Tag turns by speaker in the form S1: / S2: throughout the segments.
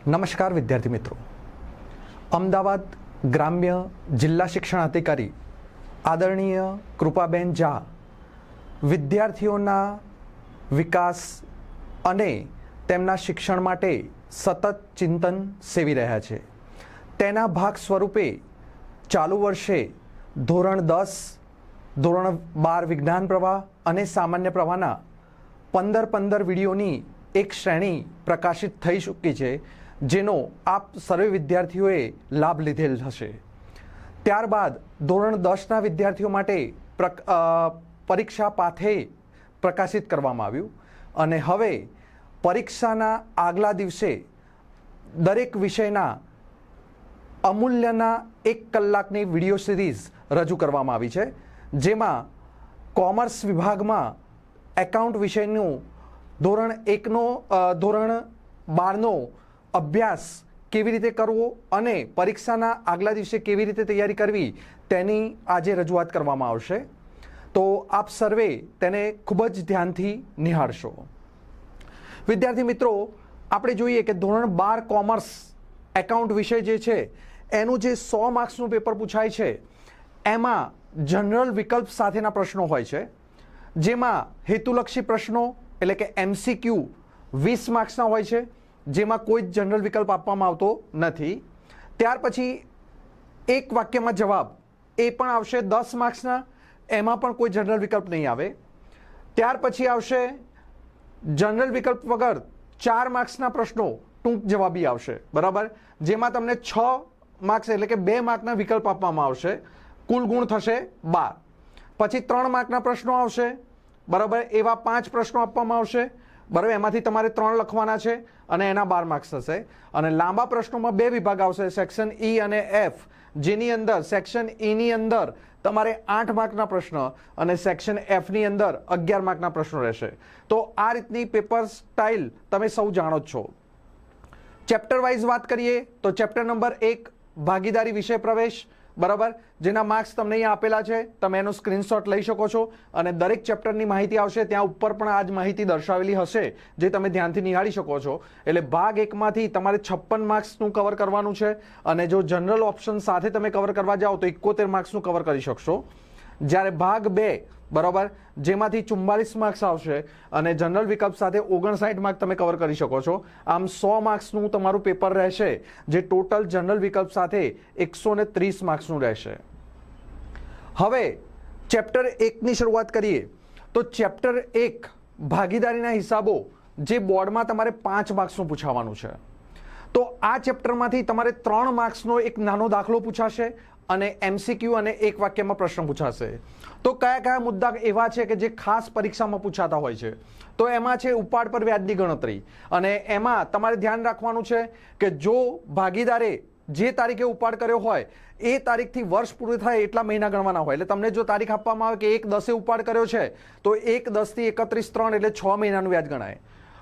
S1: નમસ્કાર વિદ્યાર્થી મિત્રો, અમદાવાદ ગ્રામ્ય જિલ્લા શિક્ષણ અધિકારી આદરણીય કૃપાબેન ઝા વિદ્યાર્થીઓના વિકાસ અને તેમના શિક્ષણ માટે સતત ચિંતન સેવી રહ્યા છે. તેના ભાગ સ્વરૂપે ચાલુ વર્ષે ધોરણ 10, ધોરણ 12 વિજ્ઞાન પ્રવાહ અને સામાન્ય પ્રવાહના 15 વિડીયોની એક શ્રેણી પ્રકાશિત થઈ ચૂકી છે, જેનો આપ સર્વે વિદ્યાર્થીઓએ લાભ લીધેલ હશે. ત્યારબાદ ધોરણ 10ના વિદ્યાર્થીઓ માટે પરીક્ષા પાથે પ્રકાશિત કરવામાં આવ્યું અને હવે પરીક્ષાના આગલા દિવસે દરેક વિષયના અમૂલ્યના 1 કલાકની વિડીયો સિરીઝ રજૂ કરવામાં આવી છે, જેમાં કોમર્સ વિભાગમાં એકાઉન્ટ વિષયનું ધોરણ 1નો ધોરણ 12નો અભ્યાસ કેવી રીતે કરવો અને પરીક્ષાના આગલા દિવસે કેવી રીતે તૈયારી કરવી તેની આજે રજૂઆત કરવામાં આવશે. તો આપ સર્વે તેને ખૂબ જ ધ્યાનથી નિહાળશો. વિદ્યાર્થી મિત્રો, આપણે જોઈએ કે ધોરણ 12 કોમર્સ એકાઉન્ટ વિષય જે છે એનું જે 100 માર્ક્સનું પેપર પૂછાય છે એમાં જનરલ વિકલ્પ સાથેના પ્રશ્નો હોય છે, જેમાં હેતુલક્ષી પ્રશ્નો એટલે કે MCQ 20 માર્ક્સના હોય છે, જેમાં કોઈ જ જનરલ વિકલ્પ આપવામાં આવતો નથી. ત્યાર પછી એક વાક્યમાં જવાબ એ પણ આવશે 10 માર્ક્સના, એમાં પણ કોઈ જનરલ વિકલ્પ નહીં આવે. ત્યાર પછી આવશે જનરલ વિકલ્પ વગર 4 માર્ક્સના પ્રશ્નો ટૂંક જવાબી આવશે, બરાબર, જેમાં તમને 6 માર્ક્સ એટલે કે 2 માર્કના વિકલ્પ આપવામાં આવશે. કુલ ગુણ થશે 12. પછી 3 માર્કના પ્રશ્નો આવશે, બરાબર, એવા 5 પ્રશ્નો આપવામાં આવશે, બરાબર, એમાંથી તમારે 3 લખવાના છે અને એના 12 માર્ક્સ થશે. અને લાંબા પ્રશ્નોમાં 2 વિભાગ આવશે, સેક્શન E અને F, જેની અંદર સેક્શન E ની અંદર તમારે 8 માર્કના પ્રશ્ન અને સેક્શન F ની અંદર 11 માર્કના પ્રશ્નો રહેશે. તો આ રીતની પેપર સ્ટાઇલ તમે સૌ જાણો જ છો. ચેપ્ટર વાઇઝ વાત કરીએ તો ચેપ્ટર નંબર 1 ભાગીદારી વિષય પ્રવેશ, બરાબર, જેના માર્ક્સ તમને અહીંયા આપેલા છે, તમે એનો સ્ક્રીનશોટ લઈ શકો છો અને દરેક ચેપ્ટરની માહિતી આવશે, ત્યાં ઉપર પણ આ જ માહિતી દર્શાવેલી હશે, જે તમે ધ્યાનથી નિહાળી શકો છો. એટલે ભાગ 1માંથી તમારે 56 માર્ક્સનું કવર કરવાનું છે અને જો જનરલ ઓપ્શન સાથે તમે કવર કરવા જાઓ તો 71 માર્ક્સનું કવર કરી શકશો. જ્યારે ભાગ 2, બરાબર, જેમાંથી 44 માર્ક્સ આવશે અને જનરલ વિકલ્પ સાથે 59 માર્ક તમે કવર કરી શકો છો. આમ 100 માર્ક્સનું તમારું પેપર રહેશે, જે ટોટલ જનરલ વિકલ્પ સાથે 130 માર્ક્સનું રહેશે. હવે ચેપ્ટર 1ની શરૂઆત કરીએ તો ચેપ્ટર 1 ભાગીદારીના હિસાબો, જે બોર્ડમાં તમારે 5 માર્ક્સનું પૂછાવાનું છે. તો આ ચેપ્ટરમાંથી તમારે 3 માર્ક્સનો એક નાનો દાખલો પૂછાશે અને MCQ અને એક વાક્યમાં પ્રશ્ન પૂછાશે. તો કયા કયા મુદ્દા એવા છે કે જે ખાસ પરીક્ષામાં પૂછાતા હોય છે? તો એમાં છે ઉપાડ પર વ્યાજની ગણતરી, અને એમાં તમારે ધ્યાન રાખવાનું છે કે જો ભાગીદારે જે તારીખે ઉપાડ કર્યો હોય એ તારીખથી વર્ષ પૂરું થાય એટલા મહિના ગણવાના હોય. એટલે તમને જો તારીખ આપવામાં આવે કે 1/10 ઉપાડ કર્યો છે તો 1/10 થી 31/3 એટલે 6 મહિનાનું વ્યાજ ગણાય.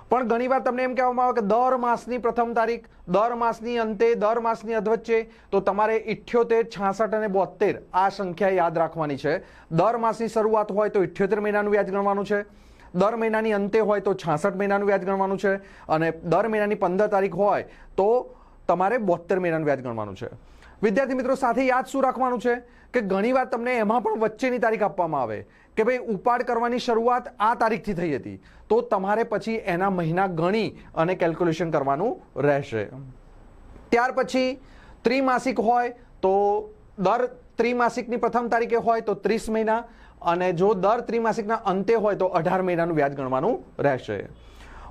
S1: પણ ઘણીવાર તમને એમ કહેવામાં આવે કે દર માસની પ્રથમ તારીખ, દર માસની અંતે, દર માસની અધવચ્ચે, તો તમારે 78, 66 અને 72 આ સંખ્યા યાદ રાખવાની છે. દર માસની શરૂઆત હોય તો 78 મહિનાનું વ્યાજ ગણવાનું છે, દર મહિનાની અંતે હોય તો 66 મહિનાનું વ્યાજ ગણવાનું છે, અને દર મહિનાની 15 તારીખ હોય તો તમારે 72 મહિનાનું વ્યાજ ગણવાનું છે. વિદ્યાર્થી મિત્રો, સાથે યાદ શું રાખવાનું છે કે ઘણીવાર તમને એમાં પણ વચ્ચેની તારીખ આપવામાં આવે કે ભાઈ ઉપાડ કરવાની શરૂઆત આ તારીખથી થઈ હતી, તો તમારે પછી એના મહિના ગણી અને કેલ્ક્યુલેશન કરવાનું રહેશે. ત્યાર પછી ત્રિમાસિક હોય તો દર ત્રિમાસિકની પ્રથમ તારીખે હોય તો 30 મહિના, અને જો દર ત્રિમાસિકના અંતે હોય તો 18 મહિનાનું વ્યાજ ગણવાનું રહેશે.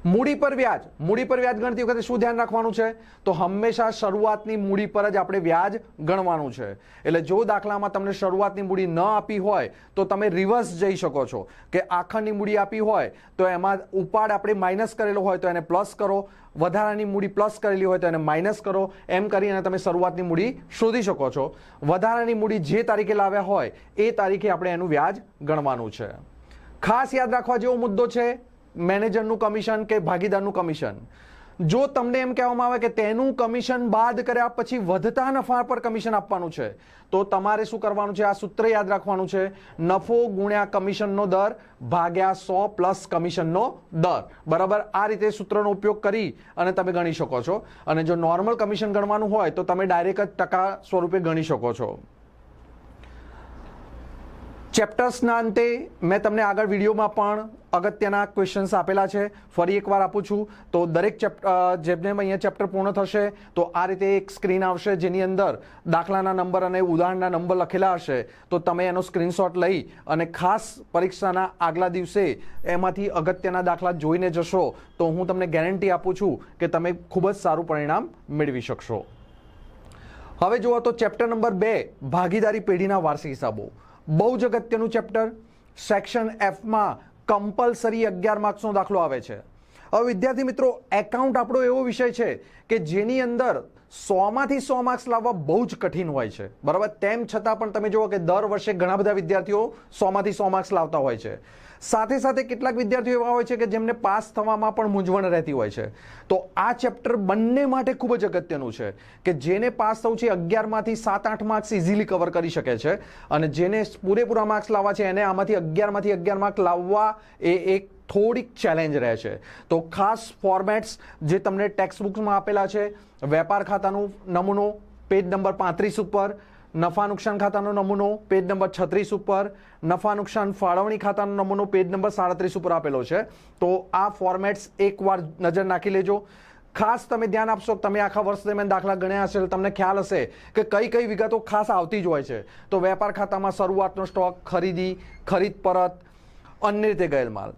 S1: મૂડી પર વ્યાજ, મૂડી પર વ્યાજ ગણતી વખતે શું ધ્યાન રાખવાનું છે? તો હંમેશા શરૂઆતની મૂડી પર જ આપણે વ્યાજ ગણવાનું છે. એટલે જો દાખલામાં તમને શરૂઆતની મૂડી ન આપી હોય તો તમે રિવર્સ જઈ શકો છો કે આખરની મૂડી આપી હોય તો એમાં ઉપાડ આપણે માઇનસ કરેલો હોય તો એને પ્લસ કરો, વધારાની મૂડી પ્લસ કરેલી હોય તો એને માઇનસ કરો, એમ કરીને તમે શરૂઆતની મૂડી શોધી શકો છો. વધારાની મૂડી જે તારીખે લાવ્યા હોય એ તારીખે આપણે એનું વ્યાજ ગણવાનું છે. ખાસ યાદ રાખવા જેવો મુદ્દો છે મેનેજરનું કમિશન કે ભાગીદારનું કમિશન. જો તમને એમ કહેવામાં આવે કે તેનું કમિશન બાદ કર્યા પછી વધતા નફા પર કમિશન આપવાનું છે, તો તમારે શું કરવાનું છે? આ સૂત્ર યાદ રાખવાનું છે, નફો ગુણ્યા કમિશનનો દર ભાગ્યા 100 પ્લસ કમિશનનો દર, બરાબર? આ રીતે સૂત્રનો ઉપયોગ કરી અને તમે ગણી શકો છો. અને જો નોર્મલ કમિશન ગણવાનું હોય તો તમે ડાયરેક્ટ જ ટકા સ્વરૂપે ગણી શકો છો. ચેપ્ટર્સના અંતે મેં તમને આગળ વિડીયોમાં પણ અગત્યના ક્વેશ્ચન્સ આપેલા છે. ફરી એકવાર આપું છું, તો દરેક જેમને અહીંયા ચેપ્ટર પૂર્ણ થશે તો આ રીતે એક સ્ક્રીન આવશે જેની અંદર દાખલાના નંબર અને ઉદાહરણના નંબર લખેલા હશે. તો તમે એનો સ્ક્રીનશોટ લઈ અને ખાસ પરીક્ષાના આગલા દિવસે એમાંથી અગત્યના દાખલા જોઈને જશો તો હું તમને ગેરંટી આપું છું કે તમે ખૂબ જ સારું પરિણામ મેળવી શકશો. હવે જુઓ તો ચેપ્ટર નંબર 2, ભાગીદારી પેઢીના વાર્ષિક હિસાબો. બહુ જ અગત્યનું ચેપ્ટર. સેક્શન Fમાં કમ્પલસરી 11 માર્ક્સનો દાખલો આવે છે. હવે વિદ્યાર્થી મિત્રો, એકાઉન્ટ આપણો એવો વિષય છે કે જેની અંદર 100માંથી 100 માર્ક્સ લાવવા બહુ જ કઠિન હોય છે, બરાબર? તેમ છતાં પણ તમે જુઓ કે દર વર્ષે ઘણા બધા વિદ્યાર્થીઓ 100માંથી 100 માર્ક્સ લાવતા હોય છે. સાથે સાથે કેટલાક વિદ્યાર્થીઓ એવા હોય છે કે જેમને પાસ થવામાં પણ મૂંઝવણ રહેતી હોય છે. તો આ ચેપ્ટર બંને માટે ખૂબ જ અગત્યનું છે કે જેને પાસ થવું છે 11માંથી 7-8 માર્ક્સ ઇઝીલી કવર કરી શકે છે, અને જેને પૂરેપૂરા માર્ક્સ લાવવા છે એને આમાંથી 11માંથી 11 માર્ક લાવવા એ એક થોડીક ચેલેન્જ રહે છે. તો ખાસ ફોર્મેટ્સ જે તમને ટેક્સ્ટ બુક્સમાં આપેલા છે, વેપાર ખાતાનું નમૂનો પેજ નંબર 35 ઉપર, નફા નુકસાન ખાતાનો નમૂનો પેજ નંબર 36 ઉપર, નફા નુકસાન ફાળવણી ખાતાનો નમૂનો પેજ નંબર 37 ઉપર આપેલો છે. તો આ ફોર્મેટ્સ એકવાર નજર નાખી લેજો. ખાસ તમે ધ્યાન આપશો, તમે આખા વર્ષ દરમિયાન દાખલા ગણ્યા હશે, તમને ખ્યાલ હશે કે કઈ કઈ વિગતો ખાસ આવતી જ હોય છે. તો વેપાર ખાતામાં શરૂઆતનો સ્ટોક, ખરીદી, ખરીદ પરત, અન્ય રીતે ગયેલ માલ,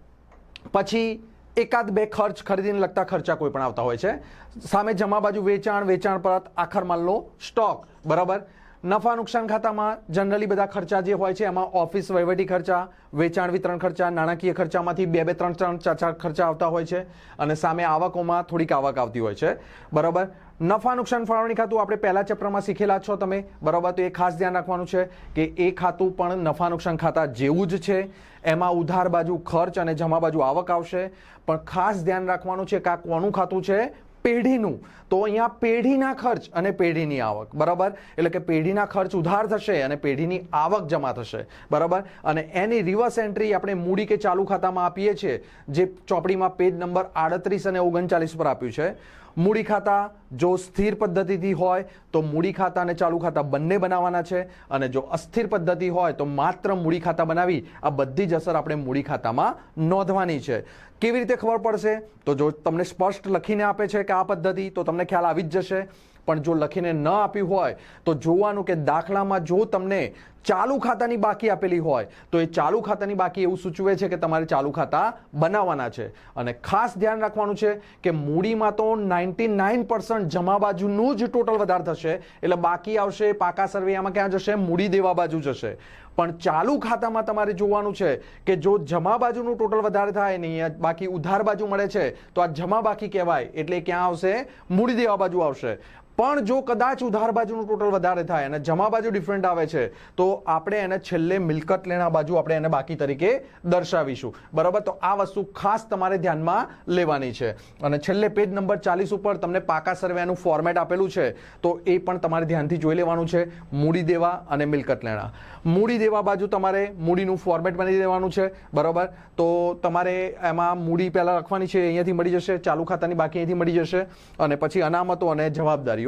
S1: પછી એકાદ બે ખર્ચ, ખરીદીને લગતા ખર્ચા કોઈ પણ આવતા હોય છે. સામે જમા બાજુ વેચાણ, વેચાણ પરત, આખર માલનો સ્ટોક, બરાબર? નફા નુકસાન ખાતામાં જનરલી બધા ખર્ચા જે હોય છે એમાં ઓફિસ વહીવટી ખર્ચા, વેચાણ વિતરણ ખર્ચા, નાણાકીય ખર્ચામાંથી 2-2, 3-3, 4-4 ખર્ચા આવતા હોય છે, અને સામે આવકોમાં થોડીક આવક આવતી હોય છે, બરાબર? નફા નુકસાન ફાળવણી ખાતું આપણે પહેલા ચેપ્ટરમાં શીખેલા છો તમે, બરાબર? તો એ ખાસ ધ્યાન રાખવાનું છે કે એ ખાતું પણ નફા નુકસાન ખાતા જેવું જ છે. એમાં ઉધાર બાજુ ખર્ચ અને જમા બાજુ આવક આવશે, પણ ખાસ ધ્યાન રાખવાનું છે કે આ કોનું ખાતું છે? પેઢીનું. તો અહીંયા પેઢીના ખર્ચ અને પેઢીની આવક, બરાબર? એટલે કે પેઢીના ખર્ચ ઉધાર થશે અને પેઢીની આવક જમા થશે, બરાબર? અને એની રિવર્સ એન્ટ્રી આપણે મૂડી કે ચાલુ ખાતામાં આપીએ છીએ, જે ચોપડીમાં પેજ નંબર 38 અને 39 પર આપ્યું છે. મૂડી ખાતા જો સ્થિર પદ્ધતિથી હોય તો મૂડી ખાતા અને ચાલુ ખાતા બંને બનાવવાના છે, અને જો અસ્થિર પદ્ધતિ હોય તો માત્ર મૂડી ખાતા બનાવી આ બધી જ અસર આપણે મૂડી ખાતામાં નોંધવાની છે. કેવી રીતે ખબર પડશે? તો જો તમને સ્પષ્ટ લખીને આપે છે કે આ પદ્ધતિ, તો તમને ખ્યાલ આવી જ જશે. પણ જો લખીને ન આપ્યું હોય તો જોવાનું કે દાખલામાં જો તમને ચાલુ ખાતાની બાકી આપેલી હોય તો એ ચાલુ ખાતાની બાકી એવું સૂચવે છે કે તમારે ચાલુ ખાતા બનાવવાના છે. અને ખાસ ધ્યાન રાખવાનું છે કે મૂડીમાં તો 99% જમા બાજુનું જ ટોટલ વધારે થશે, એટલે બાકી આવશે પાકા સર્વેમાં ક્યાં જશે? મૂડી દેવા બાજુ જશે. પણ ચાલુ ખાતામાં તમારે જોવાનું છે કે જો જમા બાજુનું ટોટલ વધારે થાય નહીં, બાકી ઉધાર બાજુ મળે છે, તો આ જમા બાકી કહેવાય, એટલે ક્યાં આવશે? મૂડી દેવા બાજુ આવશે. પણ જો કદાચ ઉધાર બાજુનું ટોટલ વધારે થાય અને જમા બાજુ ડિફરન્ટ આવે છે તો આપણે એને છેલ્લે મિલકત લેણા બાજુ આપણે એને બાકી તરીકે દર્શાવીશું, બરાબર? તો આ વસ્તુ ખાસ તમારે ધ્યાનમાં લેવાની છે. અને છેલ્લે પેજ નંબર 40 ઉપર તમને પાકા સર્વેનું ફોર્મેટ આપેલું છે, તો એ પણ તમારે ધ્યાનથી જોઈ લેવાનું છે. મૂડી દેવા અને મિલકત લેણા. મૂડી દેવા બાજુ તમારે મૂડીનું ફોર્મેટ બનાવી દેવાનું છે, બરાબર? તો તમારે એમાં મૂડી પહેલા લખવાની છે, અહીંયાથી મળી જશે, ચાલુ ખાતાની બાકી અહીંથી મળી જશે, અને પછી અનામતો અને જવાબદારી.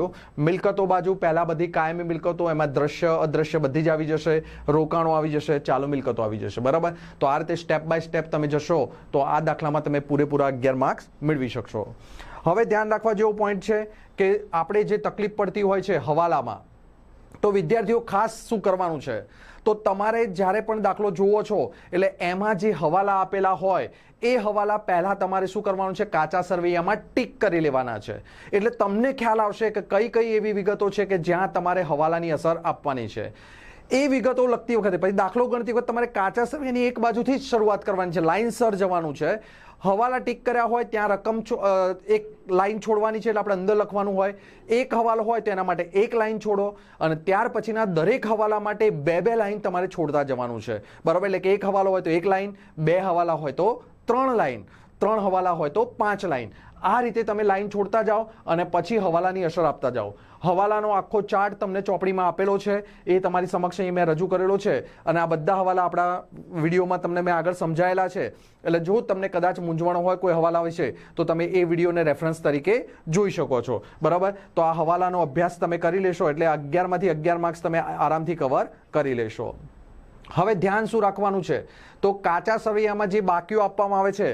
S1: મિલકતો બાજુ પહેલા બધી કાયમી મિલકતો, એમાં દ્રશ્ય અદ્રશ્ય બધી જ આવી જશે, રોકાણો આવી જશે, ચાલુ મિલકતો આવી જશે, બરાબર? તો આ રીતે સ્ટેપ બાય સ્ટેપ તમે જશો તો આ દાખલામાં તમે પૂરેપૂરા 11 માર્ક્સ મેળવી શકશો. હવે ધ્યાન રાખવા જેવો પોઈન્ટ છે કે આપણે જે તકલીફ પડતી હોય છે હવાલામાં, તો વિદ્યાર્થીઓ ખાસ શું કરવાનું છે? તો તમારે જ્યારે પણ દાખલો જુઓ છો એટલે એમાં જે હવાલા આપેલા હોય એ હવાલા પહેલા તમારે શું કરવાનું છે? કાચા સરવૈયામાં ટીક કરી લેવાના છે. એટલે તમને ખ્યાલ આવશે કે કઈ કઈ એવી વિગતો છે કે જ્યાં તમારે હવાલાની અસર આપવાની છે. એ વિગતો લખતી વખતે પછી દાખલો ગણતી વખતે તમારે કાચા સરવૈયાની એક બાજુથી જ શરૂઆત કરવાની છે, લાઇનસર જવાનું છે. હવાલા ટીક કર્યા હોય ત્યાં રકમ એક લાઈન છોડવાની છે, એટલે આપણે અંદર લખવાનું હોય. એક હવાલો હોય તો એના માટે એક લાઈન છોડો, અને ત્યાર પછીના દરેક હવાલા માટે 2-2 લાઈન તમારે છોડતા જવાનું છે, બરાબર? એટલે કે એક હવાલો હોય તો એક લાઈન, 2 હવાલા હોય તો 3 લાઈન, 3 હવાલા હોય તો 5 લાઈન. આ રીતે તમે લાઈન છોડતા જાઓ અને પછી હવાલાની અસર આપતા જાઓ. હવાલાનો આખો ચાર્ટ તમને ચોપડીમાં આપેલો છે, એ તમારી સમક્ષ અહીં મેં રજૂ કરેલો છે અને આ બધા હવાલા આપણા વિડીયોમાં તમને મેં આગળ સમજાયેલા છે. એટલે જો તમને કદાચ મૂંઝવણ હોય કોઈ હવાલા વિશે તો તમે એ વિડીયોને રેફરન્સ તરીકે જોઈ શકો છો. બરાબર, તો આ હવાલાનો અભ્યાસ તમે કરી લેશો એટલે 11માંથી 11 માર્ક્સ તમે આરામથી કવર કરી લેશો. હવે ધ્યાન શું રાખવાનું છે, તો કાચા સરવૈયામાં જે બાકીઓ આપવામાં આવે છે,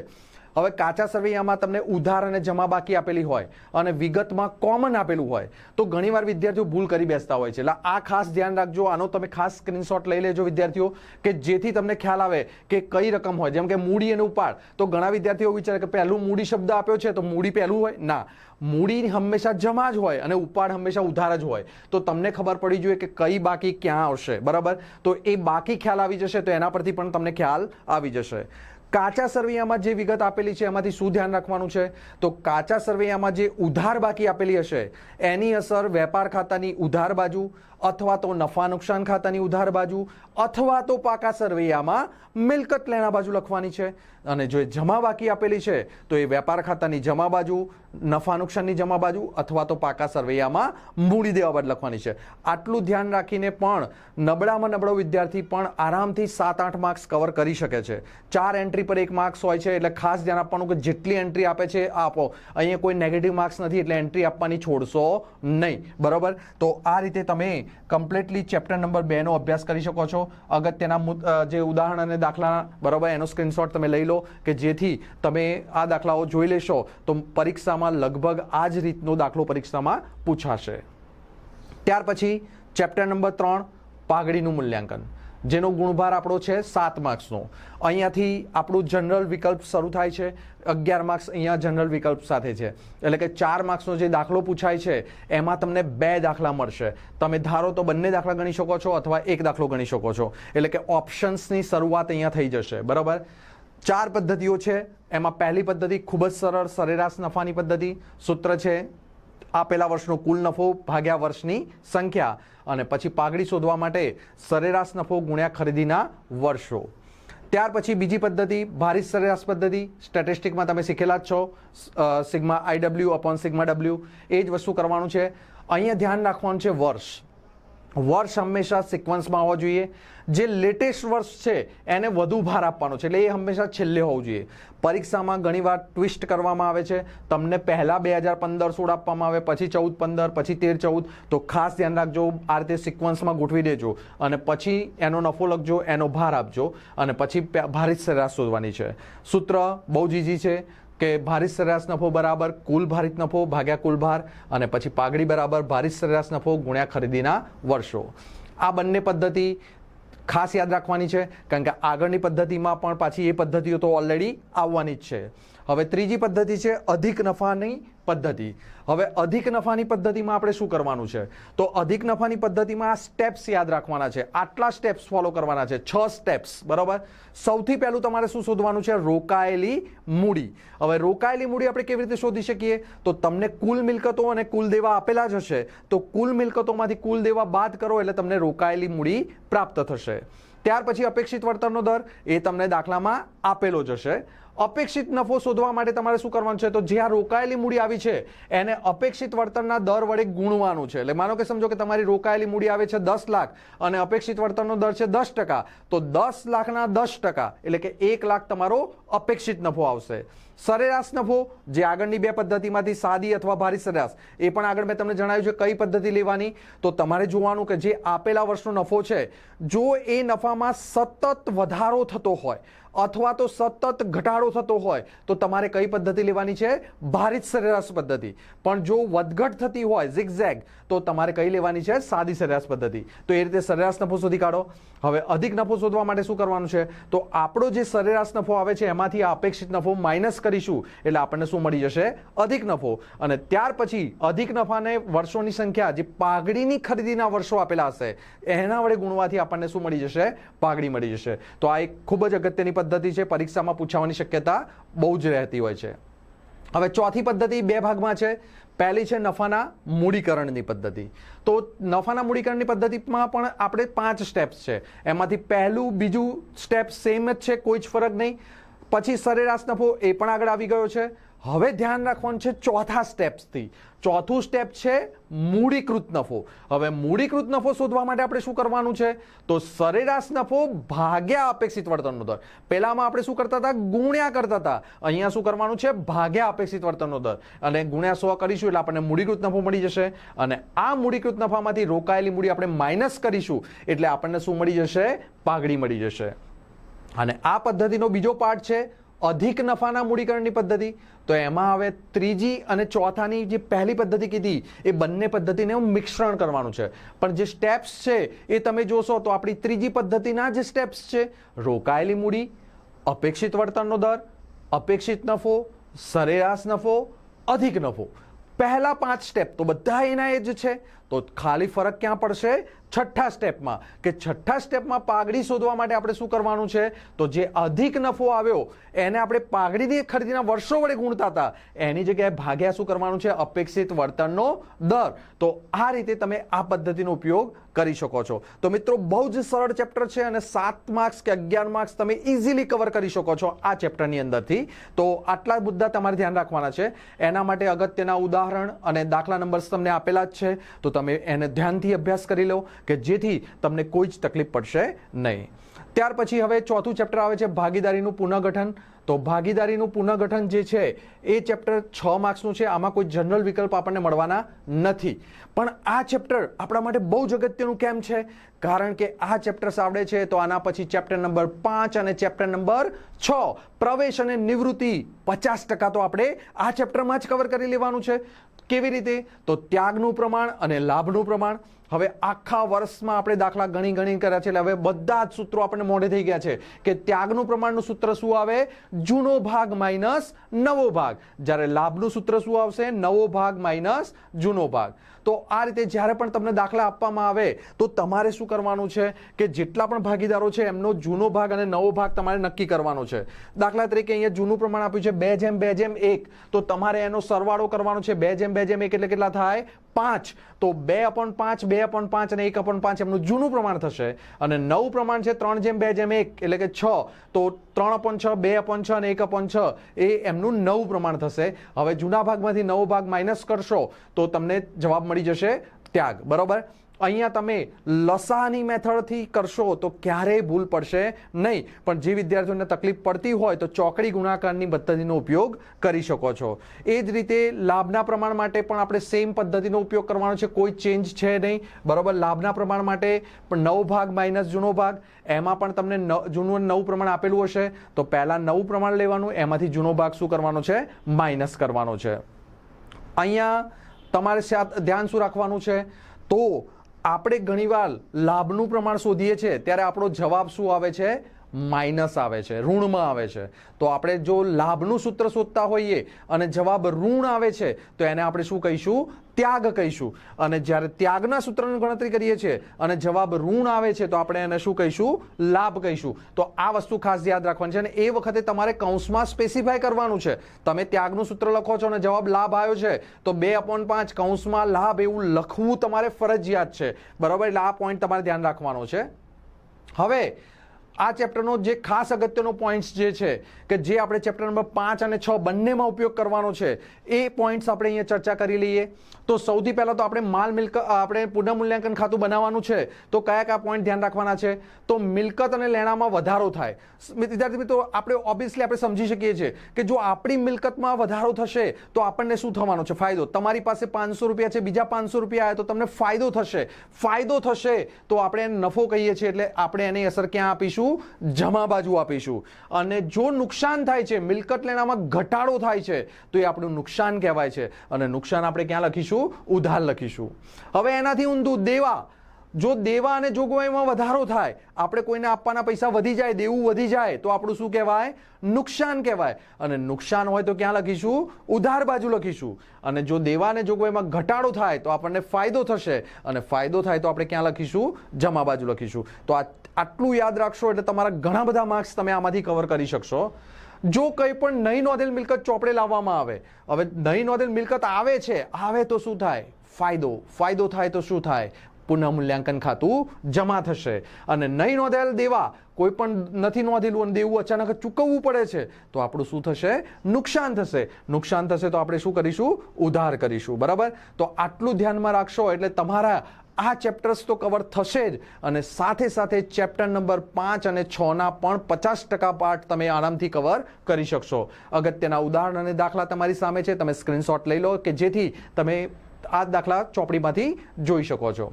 S1: હવે કાચા સરવૈયામાં તમને ઉધાર અને જમા બાકી આપેલી હોય અને વિગતમાં કોમન આપેલું હોય તો ઘણીવાર વિદ્યાર્થીઓ ભૂલ કરી બેસતા હોય છે. એટલે આ ખાસ ધ્યાન રાખજો, આનો તમે ખાસ સ્ક્રીનશોટ લઈ લેજો વિદ્યાર્થીઓ, કે જેથી તમને ખ્યાલ આવે કે કઈ રકમ હોય. જેમ કે મૂડી અને ઉપાડ, તો ઘણા વિદ્યાર્થીઓ વિચારે કે પહેલું મૂડી શબ્દ આપ્યો છે તો મૂડી પહેલું હોય. ના, મૂડી હંમેશા જમા જ હોય અને ઉપાડ હંમેશા ઉધાર જ હોય. તો તમને ખબર પડી જોઈએ કે કઈ બાકી ક્યાં આવશે. બરાબર, તો એ બાકી ખ્યાલ આવી જશે તો એના પરથી પણ તમને ખ્યાલ આવી જશે. કાચા સરવૈયામાં જે વિગત આપેલી છે એમાંથી શું ધ્યાન રાખવાનું છે, તો કાચા સરવૈયામાં જે ઉધાર બાકી આપેલી હશે એની અસર વેપાર ખાતાની ઉધાર બાજુ અથવા તો નફા નુકસાન ખાતાની ઉધાર બાજુ અથવા તો પાકા સરવૈયામાં મિલકત લેણા બાજુ લખવાની છે. અને જો જમા બાકી આપેલી છે તો એ વેપાર ખાતાની જમા બાજુ, નફા નુકસાનની જમા બાજુ અથવા તો પાકા સરવૈયામાં મૂડી દેવા બાજુ લખવાની છે. આટલું ધ્યાન રાખીને પણ નબળામાં નબળો વિદ્યાર્થી પણ આરામથી 7-8 માર્ક્સ કવર કરી શકે છે. 4 એન્ટ્રી પર 1 માર્ક્સ હોય છે એટલે ખાસ ધ્યાન આપવાનું કે જેટલી એન્ટ્રી આપે છે આપો. અહીંયા કોઈ નેગેટિવ માર્ક્સ નથી એટલે એન્ટ્રી આપવાની છોડશો નહીં. બરાબર, તો આ રીતે તમે કમ્પ્લીટલી ચેપ્ટર નંબર 2 નો અભ્યાસ કરી શકો છો. અગત્યના જે ઉદાહરણ અને દાખલા, બરાબર, એનો સ્ક્રીનશોટ તમે લઈ લો કે જેથી તમે આ દાખલાઓ જોઈ લેશો તો પરીક્ષામાં લગભગ આ જ રીતનો દાખલો પરીક્ષામાં પૂછાશે. ત્યાર પછી ચેપ્ટર નંબર 3 પાઘડીનું મૂલ્યાંકન, જેનો ગુણભાર આપણો છે 7 માર્ક્સનો. અહીંયાથી આપણું જનરલ વિકલ્પ શરૂ થાય છે. 11 માર્ક્સ અહીંયા જનરલ વિકલ્પ સાથે છે એટલે કે 4 માર્ક્સનો જે દાખલો પૂછાય છે એમાં તમને 2 દાખલા મળશે. તમે ધારો તો બંને દાખલા ગણી શકો છો અથવા એક દાખલો ગણી શકો છો. એટલે કે ઓપ્શન્સની શરૂઆત અહીંયા થઈ જશે. બરાબર, 4 પદ્ધતિઓ છે. એમાં પહેલી પદ્ધતિ ખૂબ જ સરળ સરેરાશ નફાની પદ્ધતિ. સૂત્ર છે આપેલા વર્ષનો કુલ નફો ભાગ્યા વર્ષની સંખ્યા અને પછી પાઘડી શોધવા માટે સરેરાશ નફો ગુણ્યા ખરીદીના વર્ષો. ત્યાર પછી બીજી પદ્ધતિ ભારિત સરેરાશ પદ્ધતિ. સ્ટેટિસ્ટિકમાં તમે શીખેલા જ છો, sigma IW upon sigma W. એ જ વસ્તુ કરવાનું છે. અહીંયા ધ્યાન રાખવાનું છે વર્ષ. વર્ષ હંમેશા સિક્વન્સમાં હોવો જોઈએ. જે લેટેસ્ટ વર્ષ છે એને વધુ ભાર આપવાનો છે એટલે એ હંમેશા છેલ્લે હોવું જોઈએ. પરીક્ષામાં ઘણીવાર ટ્વિસ્ટ કરવામાં આવે છે. તમને પહેલા 2015-16 આપવામાં આવે, પછી 14-15, પછી 13-14. તો ખાસ ધ્યાન રાખજો, આ રીતે સિક્વન્સમાં ગોઠવી દેજો અને પછી એનો નફો લખજો, એનો ભાર આપજો અને પછી ભારિત સરેરાશ શોધવાની છે. સૂત્ર બહુ જ ઈઝી છે કે ભારિત સરેરાશ નફો બરાબર કુલ ભારિત નફો ભાગ્યા કુલ ભાર અને પછી પાઘડી બરાબર ભારિત સરેરાશ નફો ગુણ્યા ખરીદીના વર્ષો. આ બંને પદ્ધતિ ખાસ યાદ રાખવાની છે કારણ કે આગળની પદ્ધતિમાં પણ પાછી એ પદ્ધતિઓ તો ઓલરેડી આવવાની જ છે. હવે ત્રીજી પદ્ધતિ છે અધિક નફાની પદ્ધતિ. હવે અધિક નફાની પદ્ધતિમાં આપણે શું કરવાનું છે, તો અધિક નફાની પદ્ધતિમાં આ સ્ટેપ્સ યાદ રાખવાના છે. આટલા સ્ટેપ્સ ફોલો કરવાના છે, 6 સ્ટેપ્સ. બરાબર, સૌથી પહેલું તમારે શું શોધવાનું છે, રોકાયેલી મૂડી. હવે રોકાયેલી મૂડી આપણે કેવી રીતે શોધી શકીએ, તો તમને કુલ મિલકતો અને કુલ દેવા આપેલા જ હશે તો કુલ મિલકતોમાંથી કુલ દેવા બાદ કરો એટલે તમને રોકાયેલી મૂડી પ્રાપ્ત થશે. ત્યાર પછી અપેક્ષિત વળતરનો દર એ તમને દાખલામાં આપેલો જ હશે. અપેક્ષિત નફો શોધવા માટે તમારે શું કરવાનું છે, તો જે આ રોકાયેલી મૂડી આવી છે એને અપેક્ષિત વળતરના દર વડે ગુણવાનું છે. એટલે માનો કે સમજો કે તમારી રોકાયેલી મૂડી આવે છે 10 લાખ અને અપેક્ષિત વળતરનો દર છે 10%, તો 10 લાખના 10% એટલે કે 1 લાખ તમારો અપેક્ષિત નફો આવશે. સરેરાશ નફો જે આગળની 2 પદ્ધતિમાંથી સાદી અથવા ભારિત સરેરાશ, એ પણ આગળ મેં તમને જણાવ્યું છે કઈ પદ્ધતિ લેવાની. તો તમારે જોવાનું કે જે આપેલા વર્ષનો નફો છે જો એ નફામાં સતત વધારો થતો હોય અથવા તો સતત ઘટાડો થતો હોય તો તમારે કઈ પદ્ધતિ લેવાની છે, ભારિત સરેરાશ પદ્ધતિ. પણ જો વધઘટ થતી હોય ઝિગઝેગ તો તમારે કઈ લેવાની છે, સાદી સરેરાશ પદ્ધતિ. તો એ રીતે સરેરાશ નફો શોધી કાઢો. હવે અધિક નફો શોધવા માટે શું કરવાનું છે, તો આપણો જે સરેરાશ નફો આવે છે એમાંથી આ અપેક્ષિત નફો માઇનસ કરીશું એટલે આપણને શું મળી જશે, અધિક નફો. અને ત્યાર પછી અધિક નફાને વર્ષોની સંખ્યા જે પાઘડીની ખરીદીના વર્ષો આપેલા હશે એના વડે ગુણવાથી આપણને શું મળી જશે, પાઘડી મળી જશે. તો આ એક ખૂબ જ અગત્યની પદ્ધતિ છે, પરીક્ષામાં પૂછવાની શક્યતા બહુ જ રહેતી હોય છે. હવે ચોથી પદ્ધતિ 2 ભાગમાં છે. પહેલી છે નફાના મૂડીકરણની પદ્ધતિ. તો નફાના મૂડીકરણની પદ્ધતિમાં પણ આપણે 5 સ્ટેપ્સ છે. એમાંથી પહેલું બીજું સ્ટેપ સેમ જ છે, કોઈ જ ફરક નહીં. પછી સરેરાશ નફો એ પણ આગળ આવી ગયો છે. હવે ધ્યાન રાખવાનું છે ચોથા સ્ટેપ્સથી. ચોથું સ્ટેપ છે મૂડીકૃત નફો. હવે મૂડીકૃત નફો શોધવા માટે આપણે શું કરવાનું છે? તો સરેરાશ નફો ભાગ્યા અપેક્ષિત વળતરનો દર. પહેલામાં આપણે શું કરતા હતા? ગુણ્યા કરતા હતા. અહીંયા શું કરવાનું છે? ભાગ્યા અપેક્ષિત વળતરનો દર, અને ગુણ્યા 100 કરીશું એટલે આપણને મૂડીકૃત નફો મળી જશે. અને આ મૂડીકૃત નફામાંથી રોકાયેલી મૂડી આપણે માઇનસ કરીશું એટલે આપણને શું મળી જશે? પાઘડી મળી જશે. અને આ પદ્ધતિનો બીજો પાર્ટ છે અધિક નફાના મૂડીકરણની પદ્ધતિ. તો એમાં હવે ત્રીજી અને ચોથાની જે પહેલી પદ્ધતિ કીધી એ બંને પદ્ધતિને મિશ્રણ કરવાનું છે. પણ જે સ્ટેપ્સ છે એ તમે જોશો તો આપણી ત્રીજી પદ્ધતિના જે સ્ટેપ્સ છે, રોકાયેલી મૂડી, અપેક્ષિત વળતરનો દર, અપેક્ષિત નફો, સરેરાશ નફો, અધિક નફો. પહેલા 5 સ્ટેપ તો બધા એના એ જ છે. તો ખાલી ફરક ક્યાં પડશે? છઠ્ઠા સ્ટેપમાં. કે છઠ્ઠા સ્ટેપમાં પાઘડી શોધવા માટે આપણે શું કરવાનું છે? તો જે અધિક નફો આવ્યો એને આપણે પાઘડીની ખરીદીના વર્ષો વડે ગુણતા હતા એની જગ્યાએ ભાગ્યા શું કરવાનું છે? અપેક્ષિત વળતરનો દર. તો આ રીતે તમે આ પદ્ધતિનો ઉપયોગ કરી શકો છો. તો મિત્રો બહુ જ સરળ ચેપ્ટર છે અને 7 માર્ક્સ કે 11 માર્ક્સ તમે ઇઝીલી કવર કરી શકો છો આ ચેપ્ટરની અંદરથી. તો આટલા મુદ્દા તમારે ધ્યાન રાખવાના છે. એના માટે અગત્યના ઉદાહરણ અને દાખલા નંબર્સ તમને આપેલા જ છે. તો તમે એને ધ્યાનથી અભ્યાસ કરી લો કે જેથી તમને કોઈ જ તકલીફ પડશે નહીં. ત્યાર પછી હવે ચોથું ચેપ્ટર આવે છે ભાગીદારીનું પુનઃગઠન. તો ભાગીદારીનું પુનઃગઠન જે છે એ ચેપ્ટર 6 માર્ક્સનું છે. આમાં કોઈ જનરલ વિકલ્પ આપણને મળવાના નથી. પણ આ ચેપ્ટર આપણા માટે બહુ જ અગત્યનું કેમ છે? કારણ કે આ ચેપ્ટર્સ આવડે છે તો આના પછી ચેપ્ટર નંબર 5 અને ચેપ્ટર નંબર 6 પ્રવેશ અને નિવૃત્તિ 50% તો આપણે આ ચેપ્ટરમાં જ કવર કરી લેવાનું છે. કેવી રીતે? તો ત્યાગનું પ્રમાણ અને લાભનું પ્રમાણ. હવે આખા વર્ષમાં આપણે દાખલા ગણી કર્યા છે એટલે હવે બધા જ સૂત્રો આપણને મોઢે થઈ ગયા છે કે ત્યાગનું પ્રમાણનું સૂત્ર શું આવે? જૂનો ભાગ માઇનસ નવો ભાગ. જ્યારે લાભનું સૂત્ર શું આવશે? નવો ભાગ માઇનસ જૂનો ભાગ. તો આ રીતે જ્યારે પણ તમને દાખલા આપવામાં આવે તો તમારે શું કરવાનું છે કે જેટલા પણ ભાગીદારો છે એમનો જૂનો ભાગ અને નવો ભાગ તમારે નક્કી કરવાનો છે. દાખલા તરીકે અહીંયા જૂનું પ્રમાણ આપ્યું છે 2:2:1. તો તમારે એનો સરવાળો કરવાનો છે. 2:2:1 એટલે કેટલા થાય? 5. તો 2/5, 2/5 અને 1/5 એમનું જૂનું પ્રમાણ થશે. અને નવું પ્રમાણ છે 3:2:1 એટલે કે 6. તો 3/6, 2/6 અને 1/6 એ એમનું નવું પ્રમાણ થશે. હવે જૂના ભાગમાંથી નવો ભાગ માઇનસ કરશો તો તમને જવાબ મળી જશે ત્યાગ. બરોબર? અહીંયા તમે લસાની મેથડથી કરશો તો ક્યારેય ભૂલ પડશે નહીં. પણ જે વિદ્યાર્થીઓને તકલીફ પડતી હોય તો ચોકડી ગુણાકારની પદ્ધતિનો ઉપયોગ કરી શકો છો. એ જ રીતે લાભના પ્રમાણ માટે પણ આપણે સેમ પદ્ધતિનો ઉપયોગ કરવાનો છે. કોઈ ચેન્જ છે નહીં. બરોબર? લાભના પ્રમાણ માટે પણ નવો ભાગ માઇનસ જૂનો ભાગ. એમાં પણ તમને જૂનું નવું પ્રમાણ આપેલું હશે તો પહેલા નવું પ્રમાણ લેવાનું, એમાંથી જૂનો ભાગ શું કરવાનો છે? માઇનસ કરવાનો છે. અહીંયા તમારે ધ્યાન શું રાખવાનું છે? તો આપણે ઘણીવાર લાભનું પ્રમાણ શોધીએ છીએ ત્યારે આપણો જવાબ શું આવે છે? માઇનસ આવે છે, ઋણમાં આવે છે. તો આપણે જો લાભનું સૂત્ર શોધતા હોઈએ અને જવાબ ઋણ આવે છે તો એને આપણે શું કહીશું? ત્યાગ કહીશું. અને જ્યારે ત્યાગના સૂત્રની ગણતરી કરીએ છીએ અને જવાબ ઋણ આવે છે તો આપણે એને શું કહીશું? લાભ કહીશું. તો આ વસ્તુ ખાસ યાદ રાખવાની છે. અને એ વખતે તમારે કૌંસમાં સ્પેસિફાય કરવાનું છે. તમે ત્યાગનું સૂત્ર લખો છો અને જવાબ લાભ આવ્યો છે તો 2/5 કૌંસમાં લાભ એવું લખવું તમારે ફરજિયાત છે. બરાબર? એટલે આ પોઈન્ટ તમારે ધ્યાન રાખવાનો છે. હવે આ ચેપ્ટરનો જે ખાસ અગત્યનો પોઈન્ટ્સ જે છે કે જે આપણે ચેપ્ટર નંબર 5 અને 6 બંનેમાં ઉપયોગ કરવાનો છે એ પોઈન્ટ્સ આપણે અહીંયા ચર્ચા કરી લઈએ. તો સૌથી પહેલા તો આપણે માલ મિલકત આપણે પુનઃમૂલ્યાંકન ખાતું બનાવવાનું છે. તો કયા પોઈન્ટ ધ્યાન રાખવાના છે? તો મિલકત અને લેણામાં વધારો થાય. વિદ્યાર્થી મિત્રો આપણે ઓબ્વિયસલી આપણે સમજી શકીએ છીએ કે જો આપણી મિલકતમાં વધારો થશે તો આપણને શું થવાનો છે? ફાયદો. તમારી પાસે 500 રૂપિયા છે, બીજા 500 રૂપિયા આવે તો તમને ફાયદો થશે. ફાયદો થશે તો આપણે એને નફો કહીએ છીએ. એટલે આપણે એની અસર ક્યાં આપીશું? જમા બાજુ આપીશું. અને જો નુકસાન થાય છે, મિલકત લેણામાં ઘટાડો થાય છે તો એ આપણું નુકસાન કહેવાય છે. અને નુકસાન આપણે ક્યાં લખીશું? ઉધાર લખીશું. હવે એનાથી ઊંધું દેવા. જો દેવા અને જોગવાઈમાં વધારો થાય, આપણે કોઈને આપવાના પૈસા વધી જાય, દેવું વધી જાય તો આપણું શું કહેવાય? નુકસાન કહેવાય. અને નુકસાન હોય તો ક્યાં લખીશું? ઉધાર બાજુ લખીશું. અને જો દેવા અને જોગવાઈમાં ઘટાડો થાય તો આપણને ફાયદો થશે. અને ફાયદો થાય તો આપણે ક્યાં લખીશું? જમા બાજુ લખીશું. તો આટલું યાદ રાખશો એટલે તમારા ઘણા બધા માર્ક્સ તમે આમાંથી કવર કરી શકશો. જો કંઈ પણ નહીં નોંધેલ મિલકત ચોપડે લાવવામાં આવે, હવે નહીં નોંધેલ મિલકત આવે છે, આવે તો શું થાય? ફાયદો. ફાયદો થાય તો શું થાય? પુનઃમૂલ્યાંકન ખાતું જમા થશે. અને નહીં નોંધાયેલ દેવા, કોઈ પણ નથી નોંધેલું અને દેવું અચાનક ચૂકવવું પડે છે તો આપણું શું થશે? નુકસાન થશે. નુકસાન થશે તો આપણે શું કરીશું? ઉધાર કરીશું. બરાબર? તો આટલું ધ્યાનમાં રાખશો એટલે તમારા આ ચેપ્ટર્સ તો કવર થશે જ, અને સાથે સાથે ચેપ્ટર નંબર 5 અને 6ના પણ 50% પાર્ટ તમે આરામથી કવર કરી શકશો. અગત્યના ઉદાહરણ અને દાખલા તમારી સામે છે, તમે સ્ક્રીનશોટ લઈ લો કે જેથી તમે આ દાખલા ચોપડીમાંથી જોઈ શકો છો.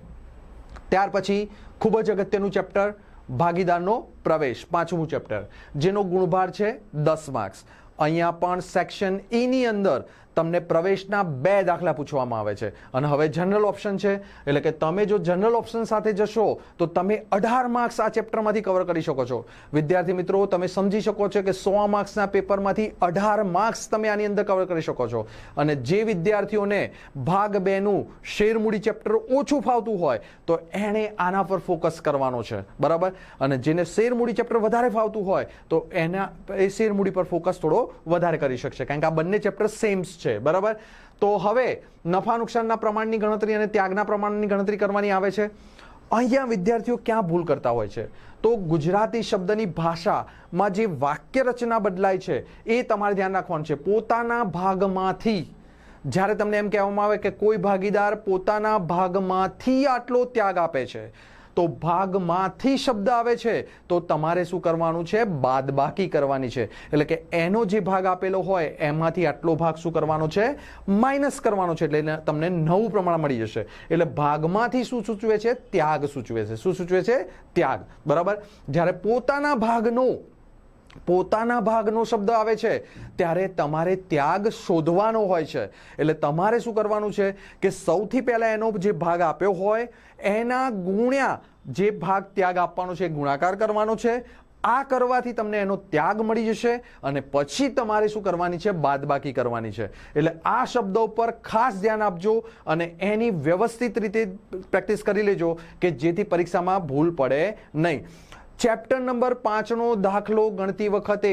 S1: ત્યાર પછી ખૂબ જ અગત્યનું ચેપ્ટર ભાગીદારનો પ્રવેશ, 5મું ચેપ્ટર, જેનો ગુણભાર છે 10 માર્ક્સ. અહીંયા પણ સેક્શન E ની અંદર તમને પ્રવેશના 2 દાખલા પૂછવામાં આવે છે. અને હવે જનરલ ઓપ્શન છે, એટલે કે તમે જો જનરલ ઓપ્શન સાથે જશો તો તમે 18 માર્ક્સ આ ચેપ્ટરમાંથી કવર કરી શકો છો. વિદ્યાર્થી મિત્રો, તમે સમજી શકો છો કે 100 માર્ક્સના પેપરમાંથી 18 માર્ક્સ તમે આની અંદર કવર કરી શકો છો. અને જે વિદ્યાર્થીઓને ભાગ 2નું શેરમૂડી ચેપ્ટર ઓછું ફાવતું હોય તો એણે આના પર ફોકસ કરવાનો છે. બરાબર? અને જેને શેરમૂડી ચેપ્ટર વધારે ફાવતું હોય તો એ શેરમૂડી પર ફોકસ થોડો વધારે કરી શકશે, કારણ કે આ બંને ચેપ્ટર સેમ છે. બરાબર? તો હવે નફા નુકસાનના પ્રમાણની ગણતરી અને ત્યાગના પ્રમાણની ગણતરી કરવાની આવે છે. અહીંયા વિદ્યાર્થીઓ ક્યાં ભૂલ કરતા હોય છે? તો ગુજરાતી શબ્દની ભાષામાં જે વાક્ય રચના બદલાય છે એ તમારે ધ્યાન રાખવાનું છે. પોતાના ભાગમાંથી, જ્યારે તમને એમ કહેવામાં આવે કે કોઈ ભાગીદાર પોતાના ભાગમાંથી આટલો ત્યાગ આપે છે, તો ભાગમાંથી શબ્દ આવે છે તો તમારે શું કરવાનું છે? બાદબાકી કરવાની છે. એટલે કે એનો જે ભાગ આપેલો હોય એમાંથી આટલો ભાગ શું કરવાનો છે? માઇનસ કરવાનો છે. એટલે તમને નવું પ્રમાણ મળી જશે. એટલે ભાગમાંથી શું સૂચવે છે? ત્યાગ સૂચવે છે. શું સૂચવે છે? ત્યાગ. બરાબર? જ્યારે પોતાના ભાગનો શબ્દ આવે છે ત્યારે તમારે ત્યાગ શોધવાનો હોય છે. એટલે તમારે શું કરવાનું છે કે સૌથી પહેલા એનો જે ભાગ આપ્યો હોય એના ગુણ્યા જે ભાગ ત્યાગ આપવાનો છે ગુણાકાર કરવાનો છે. આ કરવાથી તમને એનો ત્યાગ મળી જશે અને પછી તમારે શું કરવાની છે? બાદબાકી કરવાની છે. એટલે આ શબ્દો પર ખાસ ધ્યાન આપજો અને એની વ્યવસ્થિત રીતે પ્રેક્ટિસ કરી લેજો કે જેથી પરીક્ષામાં ભૂલ પડે નહીં. ચેપ્ટર નંબર 5નો દાખલો ગણતી વખતે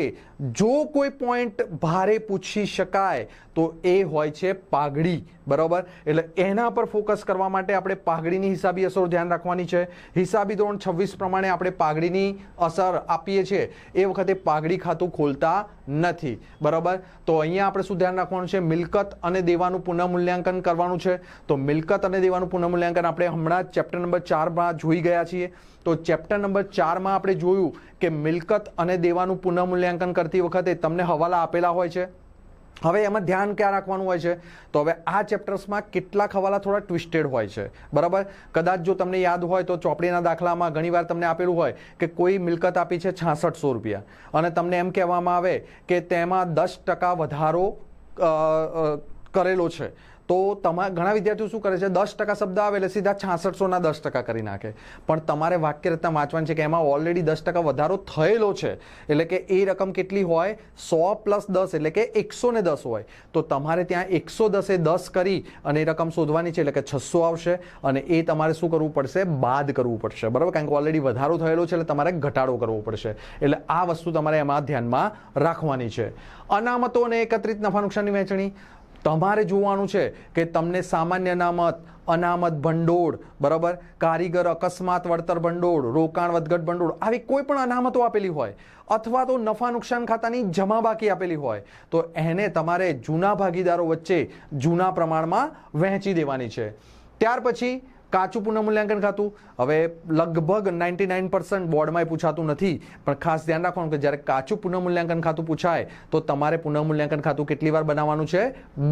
S1: જો કોઈ પોઈન્ટ ભારે પૂછી શકાય તો એ હોય છે પાઘડી. બરાબર? એટલે એના પર ફોકસ કરવા માટે આપણે પાઘડીની હિસાબી અસરો ધ્યાન રાખવાની છે. હિસાબી ધોરણ 26 પ્રમાણે આપણે પાઘડીની અસર આપીએ છીએ એ વખતે પાઘડી ખાતું ખોલતા નથી. બરાબર? તો અહીંયા આપણે શું ધ્યાન રાખવાનું છે? મિલકત અને દેવાનું પુનઃમૂલ્યાંકન કરવાનું છે. તો મિલકત અને દેવાનું પુનઃમૂલ્યાંકન આપણે હમણાં જ ચેપ્ટર નંબર 4માં જોઈ ગયા છીએ. તો ચેપ્ટર નંબર 4માં આપણે જોયું કે મિલકત અને દેવાનું પુનઃમૂલ્યાંકન કરતી વખતે તમને હવાલા આપેલા હોય છે. હવે એમાં ધ્યાન ક્યાં રાખવાનું હોય છે? તો હવે આ ચેપ્ટર્સમાં કેટલાક હવાલા થોડા ટ્વિસ્ટેડ હોય છે. બરાબર? કદાચ જો તમને યાદ હોય તો ચોપડીના દાખલામાં ઘણીવાર તમને આપેલું હોય કે કોઈ મિલકત આપી છે 6600 રૂપિયા અને તમને એમ કહેવામાં આવે કે તેમાં 10% વધારો કરેલો છે. તો ઘણા વિદ્યાર્થીઓ શું કરે છે? 10% શબ્દ આવે એટલે સીધા 6600ના 10% કરી નાખે. પણ તમારે વાક્ય રચના વાંચવાની છે કે એમાં ઓલરેડી 10% વધારો થયેલો છે. એટલે કે એ રકમ કેટલી હોય? 100 + 10 એટલે કે 110 હોય. તો તમારે ત્યાં 110 એ 10 કરી અને એ રકમ શોધવાની છે. એટલે કે 600 આવશે અને એ તમારે શું કરવું પડશે? બાદ કરવું પડશે. બરાબર? કારણ કે ઓલરેડી વધારો થયેલો છે એટલે તમારે ઘટાડો કરવો પડશે. એટલે આ વસ્તુ તમારે એમાં ધ્યાનમાં રાખવાની છે. અનામતો અને એકત્રિત નફા નુકસાનની વહેંચણી તમારે જોવાનું છે કે તમને સામાન્ય અનામત, અનામત ભંડોળ, બરાબર, કારીગર અકસ્માત વળતર ભંડોળ, રોકાણ વધઘટ ભંડોળ, આવી કોઈ પણ અનામતો આપેલી હોય અથવા તો નફા નુકસાન ખાતાની જમા બાકી આપેલી હોય તો એને તમારે જૂના ભાગીદારો વચ્ચે જૂના પ્રમાણમાં વહેંચી દેવાની છે. ત્યાર પછી કાચું પુનઃમૂલ્યાંકન ખાતું. હવે લગભગ 99% બોર્ડમાં પૂછાતું નથી, પણ ખાસ ધ્યાન રાખવાનું કે જ્યારે કાચું પુનઃમૂલ્યાંકન ખાતું પૂછાય તો તમારે પુનઃમૂલ્યાંકન ખાતું કેટલી વાર બનાવવાનું છે?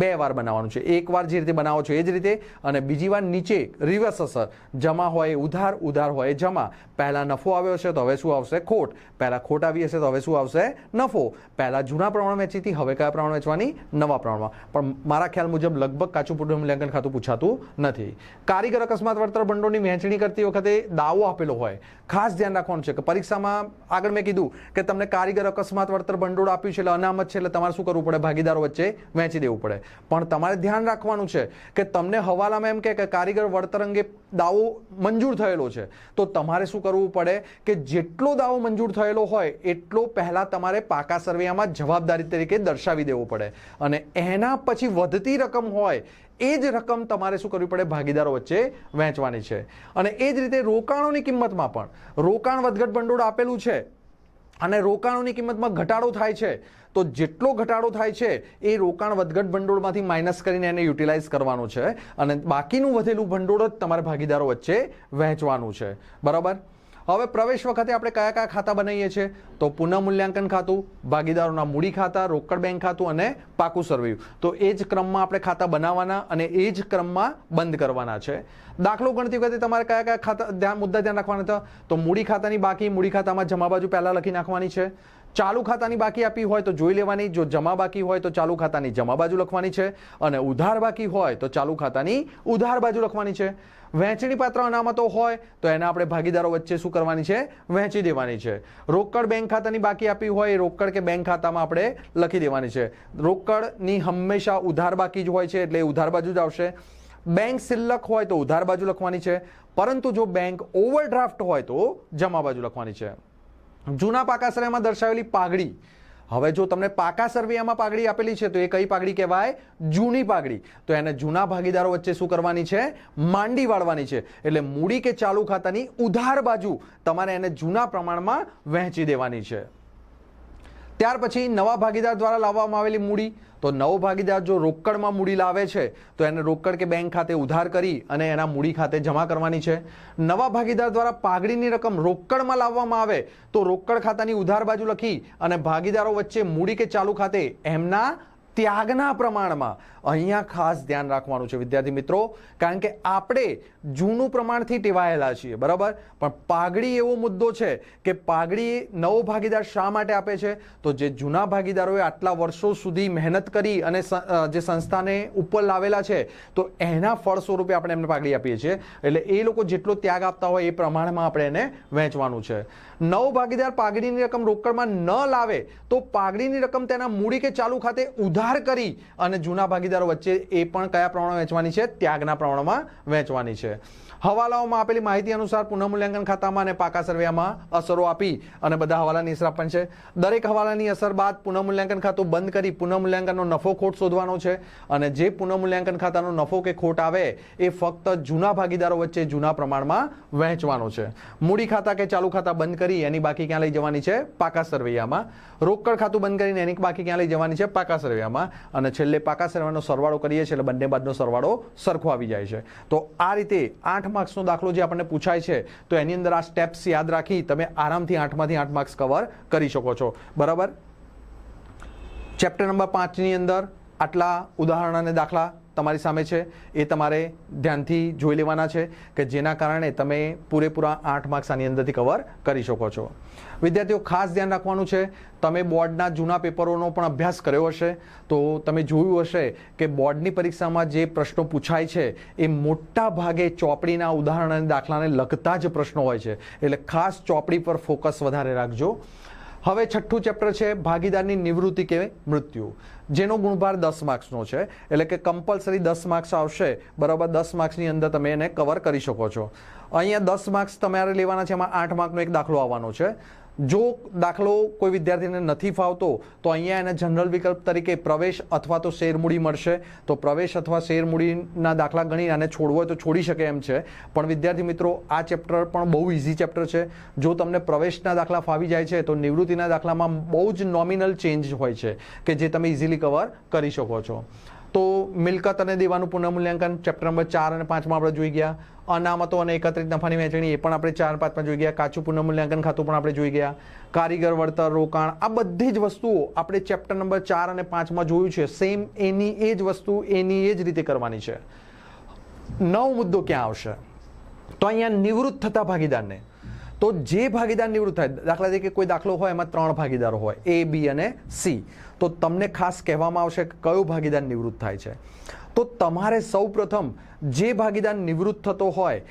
S1: 2 વાર બનાવવાનું છે. એક વાર જે રીતે બનાવો છો એ જ રીતે, અને બીજી વાર નીચે રિવર્સ અસર, જમા હોય ઉધાર, ઉધાર હોય જમા. પહેલા નફો આવ્યો છે તો હવે શું આવશે? ખોટ. પહેલા ખોટ આવી હશે તો હવે શું આવશે? નફો. પહેલા જૂના પ્રમાણ વેચી હતી, હવે કયા પ્રમાણ વેચવાની? નવા પ્રમાણમાં. પણ મારા ખ્યાલ મુજબ લગભગ કાચું પુનઃમૂલ્યાંકન ખાતું પૂછાતું નથી. કારીગર અકસ્માત વળતર ભંડોળની વહેંચણી કરતી વખતે દાવો આપેલો હોય. ખાસ ધ્યાન રાખવાનું છે કે પરીક્ષામાં આગળ મેં કીધું કે તમને કારીગર અકસ્માત વળતર ભંડોળ આપ્યું છે એટલે અનામત છે એટલે તમારે શું કરવું પડે? ભાગીદારો વચ્ચે વહેંચી દેવું પડે. પણ તમારે ધ્યાન રાખવાનું છે કે તમને હવાલામાં એમ કે કારીગર વળતર અંગે દાવો મંજૂર થયેલો છે તો તમારે શું કરવું પડે કે જેટલો દાવો મંજૂર થયેલો હોય એટલો પહેલા તમારે પાકા સરવૈયામાં જવાબદારી તરીકે દર્શાવી દેવો પડે અને એના પછી વધતી રકમ હોય એ જ રકમ તમારે શું કરવી પડે? ભાગીદારો વચ્ચે વહેંચવાની છે. અને એ જ રીતે રોકાણોની કિંમતમાં પણ રોકાણ વધઘટ ભંડોળ આપેલું છે અને રોકાણોની કિંમતમાં ઘટાડો થાય છે, તો જેટલો ઘટાડો થાય છે એ રોકાણ વધઘટ ભંડોળમાંથી માઇનસ કરીને એને યુટિલાઇઝ કરવાનું છે અને બાકીનું વધેલું ભંડોળ જ તમારે ભાગીદારો વચ્ચે વહેંચવાનું છે. બરાબર. હવે પ્રવેશ વખતે આપણે કયા કયા ખાતા બનાવીએ છીએ? તો પુનઃમૂલ્યાંકન ખાતું, ભાગીદારોના મૂડી ખાતા, રોકડ બેંક ખાતું અને પાકું સરવૈયું. તો એ જ ક્રમમાં આપણે ખાતા બનાવવાના અને એ જ ક્રમમાં બંધ કરવાના છે. દાખલો ગણતી વખતે તમારે કયા કયા ખાતા મુદ્દા ધ્યાન રાખવાના હતા? તો મૂડી ખાતાની બાકી મૂડી ખાતામાં જમા બાજુ પહેલા લખી નાખવાની છે. ચાલુ ખાતાની બાકી આપી હોય તો જોઈ લેવાની, જો જમા બાકી હોય તો ચાલુ ખાતાની જમા બાજુ લખવાની છે અને ઉધાર બાકી હોય તો ચાલુ ખાતાની ઉધાર બાજુ લખવાની છે. વહેંચણી પાત્ર અનામતો હોય તો એને આપણે ભાગીદારો વચ્ચે શું કરવાની છે? વહેંચી દેવાની છે. રોકડ બેંક ખાતાની બાકી આપી હોય એ રોકડ કે બેંક ખાતામાં આપણે લખી દેવાની છે. રોકડની હંમેશા ઉધાર બાકી જ હોય છે એટલે ઉધાર બાજુ જ આવશે. બેંક સિલ્લક હોય તો ઉધાર બાજુ લખવાની છે, પરંતુ જો બેંક ઓવરડ્રાફ્ટ હોય તો જમા બાજુ લખવાની છે. જૂના પાકા સર્વેમાં દર્શાવેલી પાઘડી, હવે જો તમને પાકા સર્વેમાં પાઘડી આપેલી છે તો એ કઈ પાઘડી કહેવાય? જૂની પાઘડી. તો એને જૂના ભાગીદારો વચ્ચે શું કરવાની છે? માંડી વાળવાની છે. એટલે મૂડી કે ચાલુ ખાતાની ઉધાર બાજુ તમારે એને જૂના પ્રમાણમાં વહેંચી દેવાની છે. ત્યાર પછી નવા ભાગીદાર દ્વારા લાવવામાં આવેલી મૂડી, તો નવો ભાગીદાર જો રોકડમાં મૂડી લાવે છે તો એને રોકડ કે બેંક ખાતે ઉધાર કરી અને એના મૂડી ખાતે જમા કરવાની છે. નવા ભાગીદાર દ્વારા પાઘડીની રકમ રોકડમાં લાવવામાં આવે તો રોકડ ખાતાની ઉધાર બાજુ લખી અને ભાગીદારો વચ્ચે મૂડી કે ચાલુ ખાતે એમના ત્યાગના પ્રમાણમાં અહીંયા ખાસ ધ્યાન રાખવાનું છે વિદ્યાર્થી મિત્રો, કારણ કે આપણે જૂનું પ્રમાણથી ટેવાયેલા છીએ. બરાબર. પણ પાઘડી એવો મુદ્દો છે કે પાઘડી નવો ભાગીદાર શા માટે આપે છે? તો જે જૂના ભાગીદારોએ આટલા વર્ષો સુધી મહેનત કરી અને જે સંસ્થાને ઉપર લાવેલા છે તો એના ફળ સ્વરૂપે આપણે એમને પાઘડી આપીએ છીએ. એટલે એ લોકો જેટલો ત્યાગ આપતા હોય એ પ્રમાણમાં આપણે એને વહેંચવાનું છે. નવો ભાગીદાર પાઘડીની રકમ રોકડમાં ન લાવે તો પાઘડીની રકમ તેના મૂડી કે ચાલુ ખાતે ઉધાર કરી અને જૂના ભાગીદારો વચ્ચે એ પણ કયા પ્રમાણમાં વહેંચવાની છે? ત્યાગના પ્રમાણમાં વહેંચવાની છે. હવાલાઓમાં આપેલી માહિતી અનુસાર પુનઃમૂલ્યાંકન ખાતામાં અને પાકા સર્વેમાં અસરો આપી અને બધા હવાલાની અસર આપવાની છે. દરેક હવાલાની અસર બાદ પુનઃમૂલ્યાંકન ખાતું બંધ કરી પુનઃમૂલ્યાંકનનો નફો ખોટ શોધવાનો છે અને જે પુનઃમૂલ્યાંકન ખાતાનો નફો કે ખોટ આવે એ ફક્ત જૂના ભાગીદારો વચ્ચે જૂના પ્રમાણમાં વહેંચવાનો છે. મૂડી ખાતા કે ચાલુ ખાતા બંધ કરી એની બાકી ક્યાં લઈ જવાની છે? પાકા સરવૈયામાં. રોકડ ખાતું બંધ કરીને એની બાકી ક્યાં લઈ જવાની છે? પાકા સરવૈયામાં. અને છેલ્લે પાકા સરવૈયાનો સરવાળો કરીએ છીએ એટલે બંને બાદનો સરવાળો સરખો આવી જાય છે. તો આ રીતે 8 માર્ક્સનો દાખલો જે આપણને પૂછાય છે તો એની અંદર આ સ્ટેપ્સ યાદ રાખી તમે આરામથી 8 માંથી 8 માર્ક્સ કવર કરી શકો છો. બરાબર. ચેપ્ટર નંબર 5 ની અંદર આટલા ઉદાહરણ અને દાખલા તમારી સામે છે, એ તમારે ધ્યાનથી જોઈ લેવાના છે કે જેના કારણે તમે પૂરેપૂરા 8 માર્ક્સ આની અંદરથી કવર કરી શકો છો. વિદ્યાર્થીઓ ખાસ ધ્યાન રાખવાનું છે, તમે બોર્ડના જૂના પેપરોનો પણ અભ્યાસ કર્યો હશે તો તમે જોયું હશે કે બોર્ડની પરીક્ષામાં જે પ્રશ્નો પૂછાય છે એ મોટા ભાગે ચોપડીના ઉદાહરણ અને દાખલાને લગતા જ પ્રશ્નો હોય છે. એટલે ખાસ ચોપડી પર ફોકસ વધારે રાખજો. હવે છઠ્ઠું ચેપ્ટર છે ભાગીદારની નિવૃત્તિ કે મૃત્યુ, જેનો ગુણભાર 10 માર્ક્સનો છે. એટલે કે કમ્પલસરી 10 માર્ક્સ આવશે. બરાબર. 10 માર્ક્સની અંદર તમે એને કવર કરી શકો છો. અહીંયા 10 માર્ક્સ તમારે લેવાના છે, એમાં 8 માર્કનો એક દાખલો આવવાનો છે. જો દાખલો કોઈ વિદ્યાર્થીને નથી ફાવતો તો અહીંયા એને જનરલ વિકલ્પ તરીકે પ્રવેશ અથવા તો શેરમૂડી મળશે. તો પ્રવેશ અથવા શેરમૂડીના દાખલા ગણી અને છોડવો હોય તો છોડી શકે એમ છે. પણ વિદ્યાર્થી મિત્રો આ ચેપ્ટર પણ બહુ ઇઝી ચેપ્ટર છે. જો તમને પ્રવેશના દાખલા ફાવી જાય છે તો નિવૃત્તિના દાખલામાં બહુ જ નોમિનલ ચેન્જ હોય છે કે જે તમે ઇઝીલી કવર કરી શકો છો. તો મિલકત અને દેવાનું પુનઃમૂલ્યાંકન ચેપ્ટર નંબર 4 અને 5માં આપણે જોઈ ગયા. અનામતો અને એકત્રિત નફાની વહેંચણી એ પણ આપણે 4 5માં જોઈ ગયા. કાચું પુનઃમૂલ્યાંકન ખાતું પણ આપણે જોઈ ગયા. કારીગર વળતર, રોકાણ, આ બધી જ વસ્તુઓ આપણે ચેપ્ટર નંબર 4 અને 5માં જોયું છે. સેમ એની એ જ વસ્તુ એની એ જ રીતે કરવાની છે. નવો મુદ્દો ક્યાં આવશે? તો અહીંયા નિવૃત્ત થતા ભાગીદારને, તો જે ભાગીદાર નિવૃત્ત થાય, દાખલા તરીકે કોઈ દાખલો હોય એમાં 3 ભાગીદારો હોય A, B અને C, તો તમને ખાસ કહેવામાં આવશે કે કયો ભાગીદાર નિવૃત્ત થાય છે. તો તમારે સૌપ્રથમ જે ભાગીદાર નિવૃત્ત થતો હોય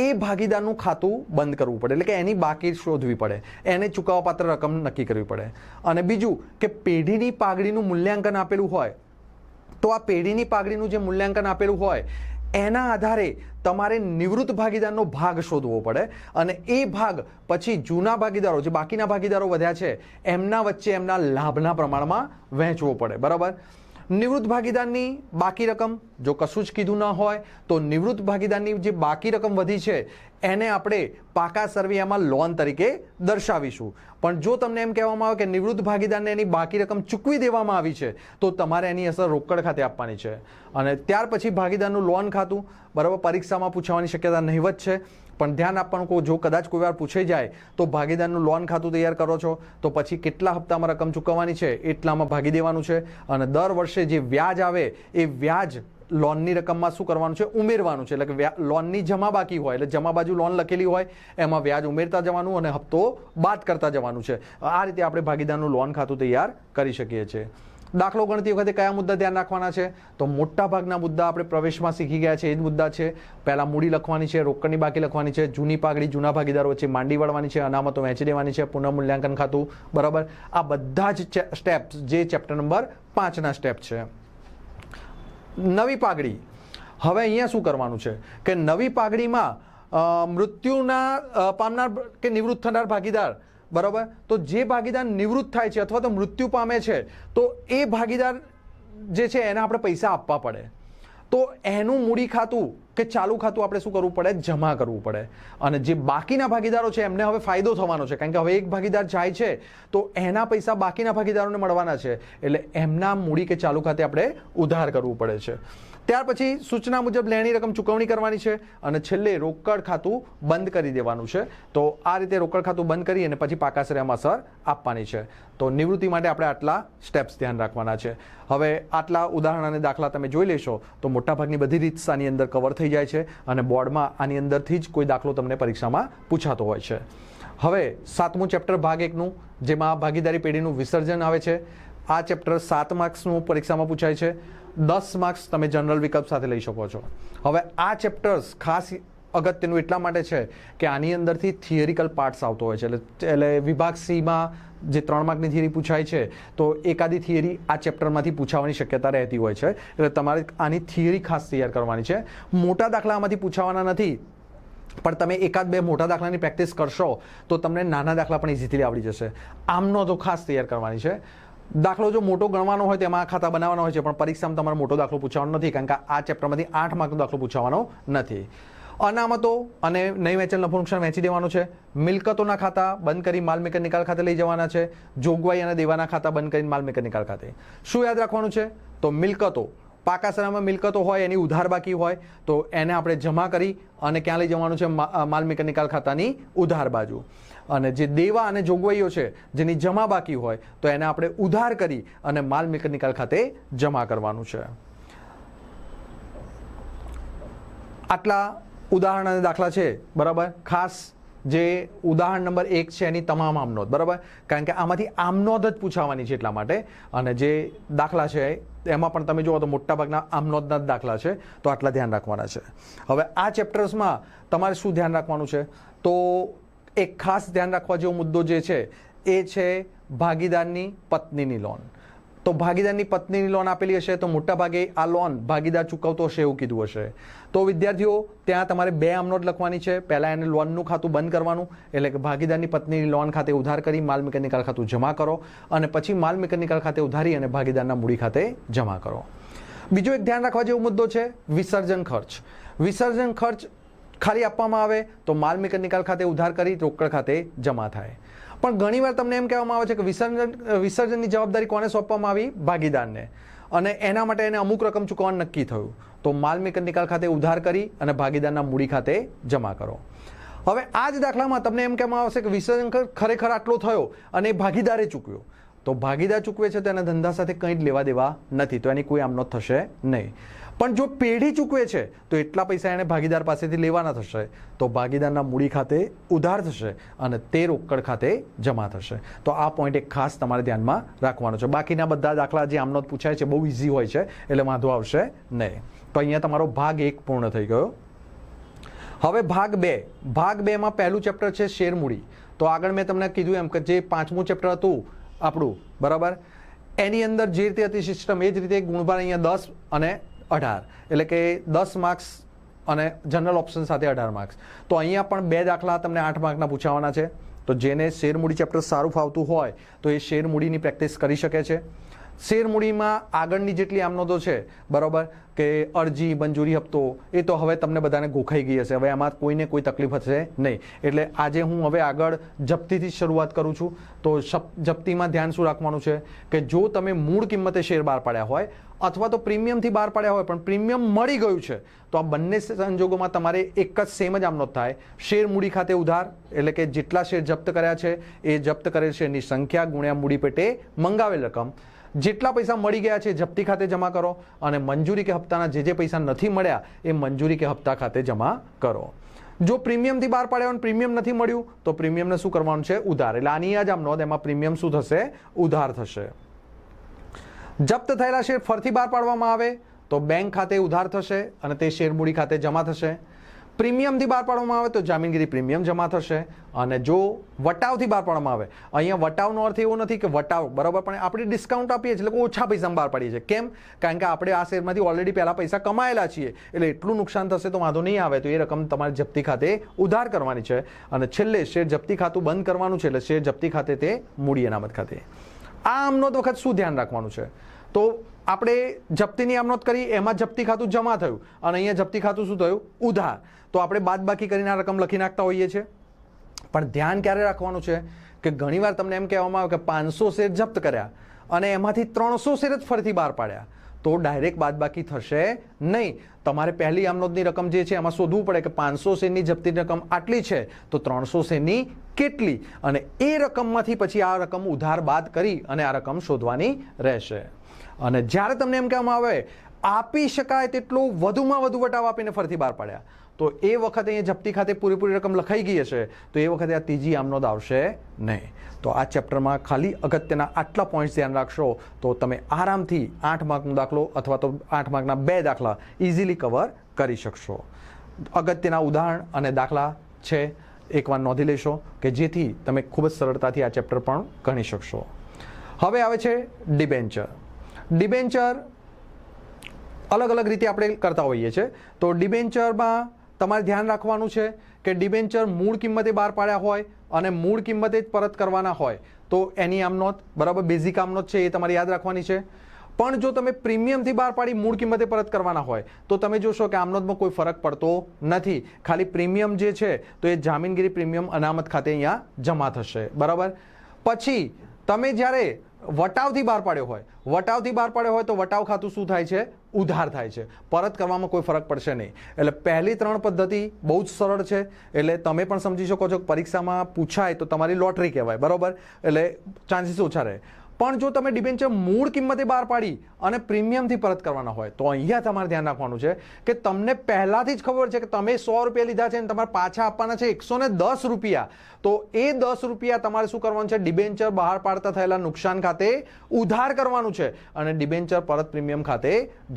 S1: એ ભાગીદારનું ખાતું બંધ કરવું પડે, એટલે કે એની બાકી શોધવી પડે, એને ચૂકવવાપાત્ર રકમ નક્કી કરવી પડે. અને બીજું કે પેઢીની પાઘડીનું મૂલ્યાંકન આપેલું હોય તો આ પેઢીની પાઘડીનું જે મૂલ્યાંકન આપેલું હોય એના આધારે તમારે નિવૃત્ત ભાગીદારનો ભાગ શોધવો પડે અને એ ભાગ પછી જૂના ભાગીદારો, જે બાકીના ભાગીદારો વધ્યા છે એમના વચ્ચે એમના લાભના પ્રમાણમાં વહેંચવો પડે. બરાબર. નિવૃત્ત ભાગીદારની બાકી રકમ, જો કશું જ કીધું ન હોય તો નિવૃત્ત ભાગીદારની જે બાકી રકમ વધી છે એને આપણે પાકા સરવૈયામાં લોન તરીકે દર્શાવીશું. પણ જો તમને એમ કહેવામાં આવે કે નિવૃત્ત ભાગીદારને એની બાકી રકમ ચૂકવી દેવામાં આવી છે તો તમારે એની અસર રોકડ ખાતે આપવાની છે. અને ત્યાર પછી ભાગીદારનું લોન ખાતું, બરાબર, પરીક્ષામાં પૂછવાની શક્યતા નહીવત છે. પણ ધ્યાન આપવાનું કે જો કદાચ કોઈ વાર પૂછાઈ જાય તો ભાગીદારનું લોન ખાતું તૈયાર કરો છો તો પછી કેટલા હપ્તામાં રકમ ચૂકવવાની છે એટલામાં ભાગી દેવાનું છે. અને દર વર્ષે જે વ્યાજ આવે એ વ્યાજ લોનની રકમમાં શું કરવાનું છે? ઉમેરવાનું છે. એટલે કે લોનની જમા બાકી હોય એટલે જમા બાજુ લોન લખેલી હોય એમાં વ્યાજ ઉમેરતા જવાનું અને હપ્તો બાદ કરતા જવાનું છે. આ રીતે આપણે ભાગીદારનું લોન ખાતું તૈયાર કરી શકીએ છીએ. દાખલો ગણતી વખતે કયા મુદ્દા ધ્યાન રાખવાના છે? તો મોટા ભાગના મુદ્દા આપણે પ્રવેશમાં શીખી ગયા છે એ જ મુદ્દા છે. પહેલાં મૂડી લખવાની છે, રોકડની બાકી લખવાની છે, જૂની પાઘડી જૂના ભાગીદારો વચ્ચે માંડી વળવાની છે, અનામતો વહેંચી દેવાની છે, પુનઃમૂલ્યાંકન ખાતું, બરાબર. આ બધા જ સ્ટેપ્સ જે ચેપ્ટર નંબર 5ના સ્ટેપ છે. નવી પાઘડી, હવે અહીંયા શું કરવાનું છે કે નવી પાઘડીમાં મૃત્યુના પામનાર કે નિવૃત્ત થનાર ભાગીદાર, બરાબર, તો જે ભાગીદાર નિવૃત્ત થાય છે અથવા તો મૃત્યુ પામે છે તો એ ભાગીદાર જે છે એને આપણે પૈસા આપવા પડે. તો એનું મૂડી ખાતું કે ચાલુ ખાતું આપણે શું કરવું પડે? જમા કરવું પડે. અને જે બાકીના ભાગીદારો છે એમને હવે ફાયદો થવાનો છે કારણ કે હવે એક ભાગીદાર જાય છે તો એના પૈસા બાકીના ભાગીદારોને મળવાના છે એટલે એમના મૂડી કે ચાલુ ખાતે આપણે ઉધાર કરવું પડે છે. ત્યાર પછી સૂચના મુજબ લેણી રકમ ચૂકવણી કરવાની છે અને છેલ્લે રોકડ ખાતું બંધ કરી દેવાનું છે. તો આ રીતે રોકડ ખાતું બંધ કરી અને પછી પાકા સરવૈયામાં અસર આપવાની છે. તો નિવૃત્તિ માટે આપણે આટલા સ્ટેપ્સ ધ્યાન રાખવાના છે. હવે આટલા ઉદાહરણ અને દાખલા તમે જોઈ લેશો તો મોટાભાગની બધી રીત આની અંદર કવર થઈ જાય છે અને બોર્ડમાં આની અંદરથી જ કોઈ દાખલો તમને પરીક્ષામાં પૂછાતો હોય છે. હવે 7મું ચેપ્ટર ભાગ 1નું જેમાં ભાગીદારી પેઢીનું વિસર્જન આવે છે. આ ચેપ્ટર 7 માર્ક્સનું પરીક્ષામાં પૂછાય છે. 10 માર્ક્સ તમે જનરલ વિકલ્પ સાથે લઈ શકો છો. હવે આ ચેપ્ટર્સ ખાસ અગત્યનું એટલા માટે છે કે આની અંદરથી થિયરિકલ પાર્ટ્સ આવતો હોય છે. એટલે વિભાગ સીમાં જે 3 માર્કની થિયરી પૂછાય છે તો એકાદી થિયરી આ ચેપ્ટરમાંથી પૂછાવાની શક્યતા રહેતી હોય છે. એટલે તમારે આની થિયરી ખાસ તૈયાર કરવાની છે. મોટા દાખલા આમાંથી પૂછાવાના નથી પણ તમે એકાદ બે મોટા દાખલાની પ્રેક્ટિસ કરશો તો તમને નાના દાખલા પણ ઇઝીલી આવડી જશે. આમનો તો ખાસ તૈયાર કરવાની છે. દાખલો જો મોટો ગણવાનો હોય તેમાં ખાતા બનાવવાનો હોય છે પણ પરીક્ષામાં તમારે મોટો દાખલો પૂછવાનો નથી કારણ કે આ ચેપ્ટરમાંથી 8 માર્કનો દાખલો પૂછવાનો નથી. અનામતો અને નહીં વેચેલ નફો નુકસાન વહેંચી દેવાનું છે. મિલકતોના ખાતા બંધ કરી માલ મિલકત નિકાલ ખાતે લઈ જવાના છે. જોગવાઈ અને દેવાના ખાતા બંધ કરીને માલ મિલકત નિકાલ ખાતે. શું યાદ રાખવાનું છે? તો મિલકતો, પાકા સરનામાં મિલકતો હોય એની ઉધાર બાકી હોય તો એને આપણે જમા કરી અને ક્યાં લઈ જવાનું છે? માલ મિલકત નિકાલ ખાતાની ઉધાર બાજુ. અને જે દેવા અને જોગવાઈઓ છે જેની જમા બાકી હોય તો એને આપણે ઉધાર કરી અને માલ મિલકત નિકાલ ખાતે જમા કરવાનું છે. આટલા ઉદાહરણ અને દાખલા છે, બરાબર. ખાસ જે ઉદાહરણ નંબર 1 છે એની તમામ આમનોંધ, બરાબર, કારણ કે આમાંથી આમનોંધ જ પૂછાવાની છે એટલા માટે. અને જે દાખલા છે એમાં પણ તમે જુઓ તો મોટાભાગના આમનોંધના જ દાખલા છે તો આટલા ધ્યાન રાખવાના છે. હવે આ ચેપ્ટર્સમાં તમારે શું ધ્યાન રાખવાનું છે? તો એક ખાસ ધ્યાન રાખવા જેવો મુદ્દો જે છે એ છે ભાગીદારની પત્નીની લોન. તો ભાગીદારની પત્નીની લોન આપેલી હશે તો મોટાભાગે આ લોન ભાગીદાર ચૂકવતો હશે એવું કીધું હશે. તો વિદ્યાર્થીઓ ત્યાં તમારે 2 આમનોંધ લખવાની છે. પહેલાં એને લોનનું ખાતું બંધ કરવાનું એટલે કે ભાગીદારની પત્નીની લોન ખાતે ઉધાર કરી માલ મિલકત નિકાલ ખાતું જમા કરો અને પછી માલ મિલકત નિકાલ ખાતે ઉધારી અને ભાગીદારના મૂડી ખાતે જમા કરો. બીજો એક ધ્યાન રાખવા જેવો મુદ્દો છે વિસર્જન ખર્ચ. વિસર્જન ખર્ચ ખાલી આપવામાં આવે તો માલ મિલકત નિકાલ ખાતે ઉધાર કરી રોકડ ખાતે જમા થાય. પણ ઘણીવાર તમને એમ કહેવામાં આવે છે કે વિસર્જનની જવાબદારી કોને સોંપવામાં આવી? ભાગીદારને. અને એના માટે એને અમુક રકમ ચૂકવવાનું નક્કી થયું તો માલ મિલકત નિકાલ ખાતે ઉધાર કરી અને ભાગીદારના મૂડી ખાતે જમા કરો. હવે આ જ દાખલામાં તમને એમ કહેવામાં આવશે કે વિસર્જન ખરેખર આટલો થયો અને ભાગીદારે ચૂકવ્યો. તો ભાગીદાર ચૂકવે છે તો એના ધંધા સાથે કંઈ જ લેવા દેવા નથી તો એની કોઈ આમનોંધ થશે નહીં. પણ જો પેઢી ચૂકવે છે તો એટલા પૈસા એને ભાગીદાર પાસેથી લેવાના થશે તો ભાગીદારના મૂડી ખાતે ઉધાર થશે અને તે રોકડ ખાતે જમા થશે. તો આ પોઈન્ટ એક ખાસ તમારે ધ્યાનમાં રાખવાનો છે. બાકીના બધા દાખલા જે આમનોંધ પૂછાય છે બહુ ઇઝી હોય છે એટલે વાંધો આવશે નહીં. તો અહીંયા તમારો ભાગ 1 પૂર્ણ થઈ ગયો. હવે ભાગ 2. ભાગ 2માં પહેલું ચેપ્ટર છે શેરમૂડી. તો આગળ મેં તમને કીધું એમ કે જે 5મું ચેપ્ટર હતું આપણું, બરાબર, એની અંદર જે રીતે હતી સિસ્ટમ એ જ રીતે ગુણભાર અહીંયા 10 અને 18 એટલે કે 10 માર્ક્સ અને જનરલ ઓપ્શન સાથે 18 માર્ક્સ. તો અહીંયા પણ 2 દાખલા તમને 8 માર્કના પૂછાવાના છે. તો જેને શેરમૂડી ચેપ્ટર સારું ફાવતું હોય તો એ શેરમૂડીની પ્રેક્ટિસ કરી શકે છે. શેરમૂડીમાં આગળની જેટલી આમનોંધો છે બરાબર કે અરજી મંજૂરી હપ્તો એ તો હવે તમને બધાને ગોખાઈ ગઈ હશે, હવે આમાં કોઈને કોઈ તકલીફ હશે નહીં. એટલે આજે હું હવે આગળ જપ્તીથી શરૂઆત કરું છું. તો જપ્તીમાં ધ્યાન શું રાખવાનું છે કે જો તમે મૂળ કિંમતે શેર બહાર પાડ્યા હોય અથવા તો પ્રીમિયમથી બહાર પાડ્યા હોય પણ પ્રીમિયમ મળી ગયું છે તો આ બંને સંજોગોમાં તમારે એક જ સેમ જ આમનોંધ થાય. શેર મૂડી ખાતે ઉધાર એટલે કે જેટલા શેર જપ્ત કર્યા છે એ જપ્ત કરેલ શેરની સંખ્યા ગુણ્યા મૂડી પેટે મંગાવેલ રકમ, જેટલા પૈસા મળી ગયા છે જપ્તી ખાતે જમા કરો અને મંજૂરી કે હપ્તાના જે પૈસા નથી મળ્યા એ મંજૂરી કે હપ્તા ખાતે જમા કરો. જો પ્રીમિયમથી બહાર પાડ્યા હોય પ્રીમિયમ નથી મળ્યું તો પ્રીમિયમને શું કરવાનું છે? ઉધાર. એટલે આની જ આમનોંધ, એમાં પ્રીમિયમ શું થશે? ઉધાર થશે. જપ્ત થયેલા શેર ફરીથી બહાર પાડવામાં આવે તો બેંક ખાતે ઉધાર થશે અને તે શેર મૂડી ખાતે જમા થશે. પ્રીમિયમથી બહાર પાડવામાં આવે તો જામીનગીરી પ્રીમિયમ જમા થશે. અને જો વટાવથી બહાર પાડવામાં આવે, અહીંયા વટાવનો અર્થ એવો નથી કે વટાવ બરાબર, પણ આપણે ડિસ્કાઉન્ટ આપીએ છીએ એટલે ઓછા પૈસામાં બહાર પાડીએ છીએ. કેમ? કારણ કે આપણે આ શેરમાંથી ઓલરેડી પહેલા પૈસા કમાયેલા છીએ એટલે એટલું નુકસાન થશે તો વાંધો નહીં આવે, તો એ રકમ તમારે જપ્તી ખાતે ઉધાર કરવાની છે. અને છેલ્લે શેર જપ્તી ખાતું બંધ કરવાનું છે એટલે શેર જપ્તી ખાતે તે મૂડી અનામત ખાતે. આ આમનોંધ વખત શું ધ્યાન રાખવાનું છે? તો આપણે જપ્તીની આમનોંધ કરી, એમાં જપ્તી ખાતું જમા થયું અને અહીંયા જપ્તી ખાતું શું થયું? ઉધાર. તો આપણે બાદબાકી કરીને આ રકમ લખી નાખતા હોઈએ છીએ. પણ ધ્યાન ક્યારે રાખવાનું છે કે ઘણીવાર તમને એમ કહેવામાં આવે કે 500 શેર જપ્ત કર્યા અને એમાંથી 300 શેર જ ફરીથી બહાર પાડ્યા તો ડાયરેક્ટ બાદબાકી થશે નહીં. તમારે પહેલી આમનોંધની રકમ જે છે એમાં શોધવું પડે કે 500 શેરની જપ્તીની રકમ આટલી છે તો 300 શેરની કેટલી, અને એ રકમમાંથી પછી આ રકમ ઉધાર બાદ કરી અને આ રકમ શોધવાની રહેશે. અને જ્યારે તમને એમ કહેવામાં આવે આપી શકાય તેટલું વધુમાં વધુ વટાવ આપીને ફરીથી બહાર પાડ્યા તો એ વખતે અહીંયા જપ્તી ખાતે પૂરેપૂરી રકમ લખાઈ ગઈ હશે તો એ વખતે આ ત્રીજી આમનોંધ આવશે નહીં. તો આ ચેપ્ટરમાં ખાલી અગત્યના આટલા પોઈન્ટ્સ ધ્યાન રાખશો તો તમે આરામથી 8 માર્કનો દાખલો અથવા તો 8 માર્કના 2 દાખલા ઇઝીલી કવર કરી શકશો. અગત્યના ઉદાહરણ અને દાખલા છે એકવાર નોંધી લેશો કે જેથી તમે ખૂબ જ સરળતાથી આ ચેપ્ટર પણ ગણી શકશો. હવે આવે છે ડિબેન્ચર. ડિબેન્ચર અલગ અલગ રીતે આપણે કરતા હોઈએ છીએ. તો ડિબેન્ચરમાં તમારે ધ્યાન રાખવાનું છે કે ડિબેન્ચર મૂળ કિંમતે બહાર પાડ્યા હોય અને મૂળ કિંમતે જ પરત કરવાના હોય તો એની આમનોંધ બરાબર બેઝિક આમનોંધ છે એ તમારે યાદ રાખવાની છે. પણ જો તમે પ્રીમિયમથી બહાર પાડી મૂળ કિંમતે પરત કરવાના હોય તો તમે જોશો કે આમનોંધમાં કોઈ ફરક પડતો નથી. ખાલી પ્રીમિયમ જે છે તો એ જામીનગીરી પ્રીમિયમ અનામત ખાતે અહીંયા જમા થશે બરાબર. પછી તમે જ્યારે વટાવથી બહાર પાડ્યો હોય તો વટાવ ખાતું શું થાય છે? ઉધાર થાય છે. પરત કરવામાં કોઈ ફરક પડશે નહીં. એટલે પહેલી 3 પદ્ધતિ બહુ જ સરળ છે. એટલે તમે પણ સમજી શકો છો કે પરીક્ષામાં પૂછાય તો તમારી લોટરી કહેવાય બરાબર, એટલે ચાન્સીસ ઓછા રહે. પણ જો તમે ડિબેન્ચર મૂળ કિંમતે બહાર પાડી અને પ્રીમિયમથી પરત કરવાના હોય તો અહીંયા તમારે ધ્યાન રાખવાનું છે કે તમને પહેલાથી જ ખબર છે કે તમે 100 રૂપિયા લીધા છે અને તમારે પાછા આપવાના છે 110 રૂપિયા. તો એ 10 રૂપિયા તમારે શું કરવાનું છે? ડિબેન્ચર બહાર પાડતા થયેલા નુકસાન ખાતે ઉધાર કરવાનું છે અને ડિબેન્ચર પરત પ્રીમિયમ ખાતે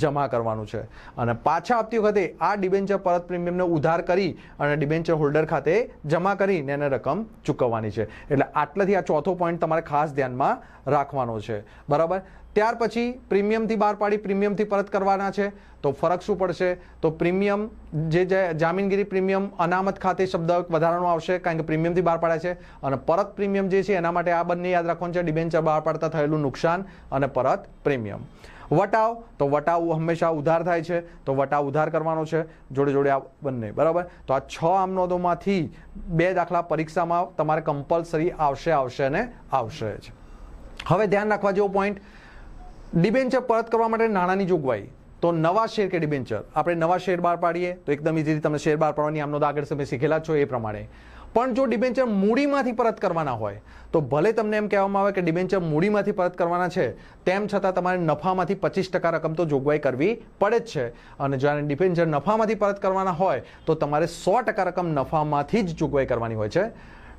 S1: જમા કરવાનું છે. અને પાછા આપતી વખતે આ ડિબેન્ચર પરત પ્રીમિયમને ઉધાર કરી અને ડિબેન્ચર હોલ્ડર ખાતે જમા કરીને એને રકમ ચૂકવવાની છે. એટલે આટલાથી આ ચોથો પોઈન્ટ તમારે ખાસ ધ્યાનમાં રાખવાનો છે બરાબર. ત્યાર પછી પ્રીમિયમથી બહાર પાડી પ્રીમિયમથી પરત કરવાના છે તો ફરક શું પડશે? તો પ્રીમિયમ જે જામીનગીરી પ્રીમિયમ અનામત ખાતે શબ્દ વધારાનો આવશે કારણ કે પ્રીમિયમથી બહાર પાડ્યા છે. અને પરત પ્રીમિયમ જે છે એના માટે આ બંને યાદ રાખવાનું છે, ડિબેન્ચર બહાર પાડતા થયેલું નુકસાન અને પરત પ્રીમિયમ. વટાવ તો વટાવ હંમેશા ઉધાર થાય છે તો વટાવ ઉધાર કરવાનો છે જોડે જોડે આ બંને બરાબર. તો આ 6 આમનોંધોમાંથી 2 દાખલા પરીક્ષામાં તમારે કમ્પલસરી આવશે અને આવશે જ. હવે ધ્યાન રાખવા જેવો પોઈન્ટ, ડિબેન્ચર પરત કરવા માટે નાણાંની જોગવાઈ. તો નવા શેર કે ડિબેન્ચર આપણે નવા શેર બહાર પાડીએ તો એકદમ ઇઝીલી તમે શેર બહાર પાડવાની આમનોંધ આગળ તમે શીખેલા છો એ પ્રમાણે. પણ જો ડિબેન્ચર મૂડીમાંથી પરત કરવાના હોય તો ભલે તમને એમ કહેવામાં આવે કે ડિબેન્ચર મૂડીમાંથી પરત કરવાના છે તેમ છતાં તમારે નફામાંથી 25% રકમ તો જોગવાઈ કરવી પડે જ છે. અને જ્યારે ડિબેન્ચર નફામાંથી પરત કરવાના હોય તો તમારે 100% રકમ નફામાંથી જ જોગવાઈ કરવાની હોય છે.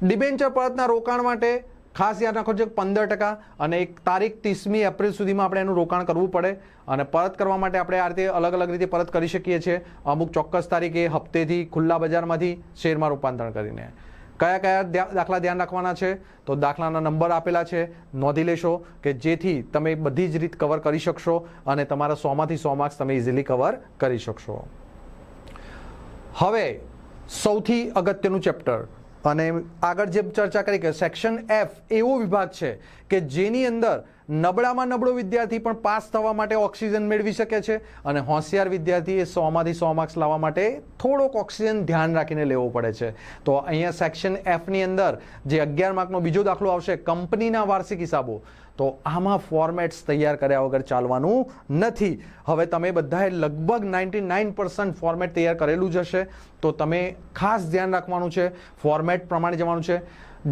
S1: ડિબેન્ચર પરતના રોકાણ માટે ખાસ ધ્યાન રાખો છો 15% અને એક તારીખ 30મી એપ્રિલ સુધીમાં આપણે એનું રોકાણ કરવું પડે. અને પરત કરવા માટે આપણે આ રીતે અલગ અલગ રીતે પરત કરી શકીએ છીએ. અમુક ચોક્કસ તારીખે હપ્તેથી ખુલ્લા બજારમાંથી શેરમાં રૂપાંતરણ કરીને. કયા કયા દાખલા ધ્યાન રાખવાના છે? તો દાખલાના નંબર આપેલા છે, નોંધી લેશો કે જેથી તમે બધી જ રીત કવર કરી શકશો અને તમારા 100માંથી 100 માર્ક્સ તમે ઇઝીલી કવર કરી શકશો. હવે સૌથી અગત્યનું ચેપ્ટર અને આગળ જે ચર્ચા કરી કે સેક્શન F એવો વિભાગ છે કે જેની અંદર નબળામાં નબળો વિદ્યાર્થી પણ પાસ થવા માટે ઓક્સિજન મેળવી શકે છે અને હોશિયાર વિદ્યાર્થી એ 100માંથી 100 માર્ક્સ લાવવા માટે થોડોક ઓક્સિજન ધ્યાન રાખીને લેવો પડે છે. તો અહીંયા સેક્શન Fની અંદર જે 11 માર્કનો બીજો દાખલો આવશે, કંપનીના વાર્ષિક હિસાબો. તો આમાં ફોર્મેટ્સ તૈયાર કર્યા વગર ચાલવાનું નથી. હવે તમે બધાએ લગભગ 99% ફોર્મેટ તૈયાર કરેલું જ હશે. તો તમે ખાસ ધ્યાન રાખવાનું છે, ફોર્મેટ પ્રમાણે જવાનું છે.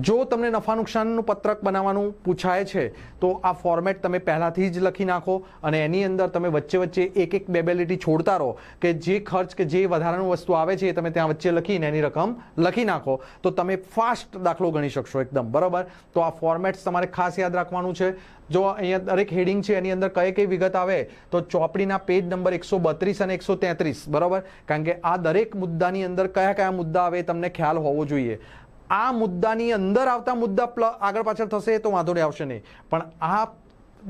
S1: જો તમને નફા નુકસાનનું પત્રક બનાવવાનું પૂછાય છે તો આ ફોર્મેટ તમે પહેલાંથી જ લખી નાખો અને એની અંદર તમે વચ્ચે વચ્ચે એક બે લીટી છોડતા રહો કે જે ખર્ચ કે જે વધારાનું વસ્તુ આવે છે એ તમે ત્યાં વચ્ચે લખીને એની રકમ લખી નાખો તો તમે ફાસ્ટ દાખલો ગણી શકશો એકદમ બરાબર. તો આ ફોર્મેટ્સ તમારે ખાસ યાદ રાખવાનું છે. જો અહીંયા દરેક હેડિંગ છે એની અંદર કઈ વિગત આવે તો ચોપડીના પેજ નંબર 132 અને 133 બરાબર. કારણ કે આ દરેક મુદ્દાની અંદર કયા મુદ્દા આવે તમને ખ્યાલ હોવો જોઈએ. આ મુદ્દાની અંદર આવતા મુદ્દા આગળ પાછળ થશે તો વાંધો નહીં, આવશે નહીં, પણ આ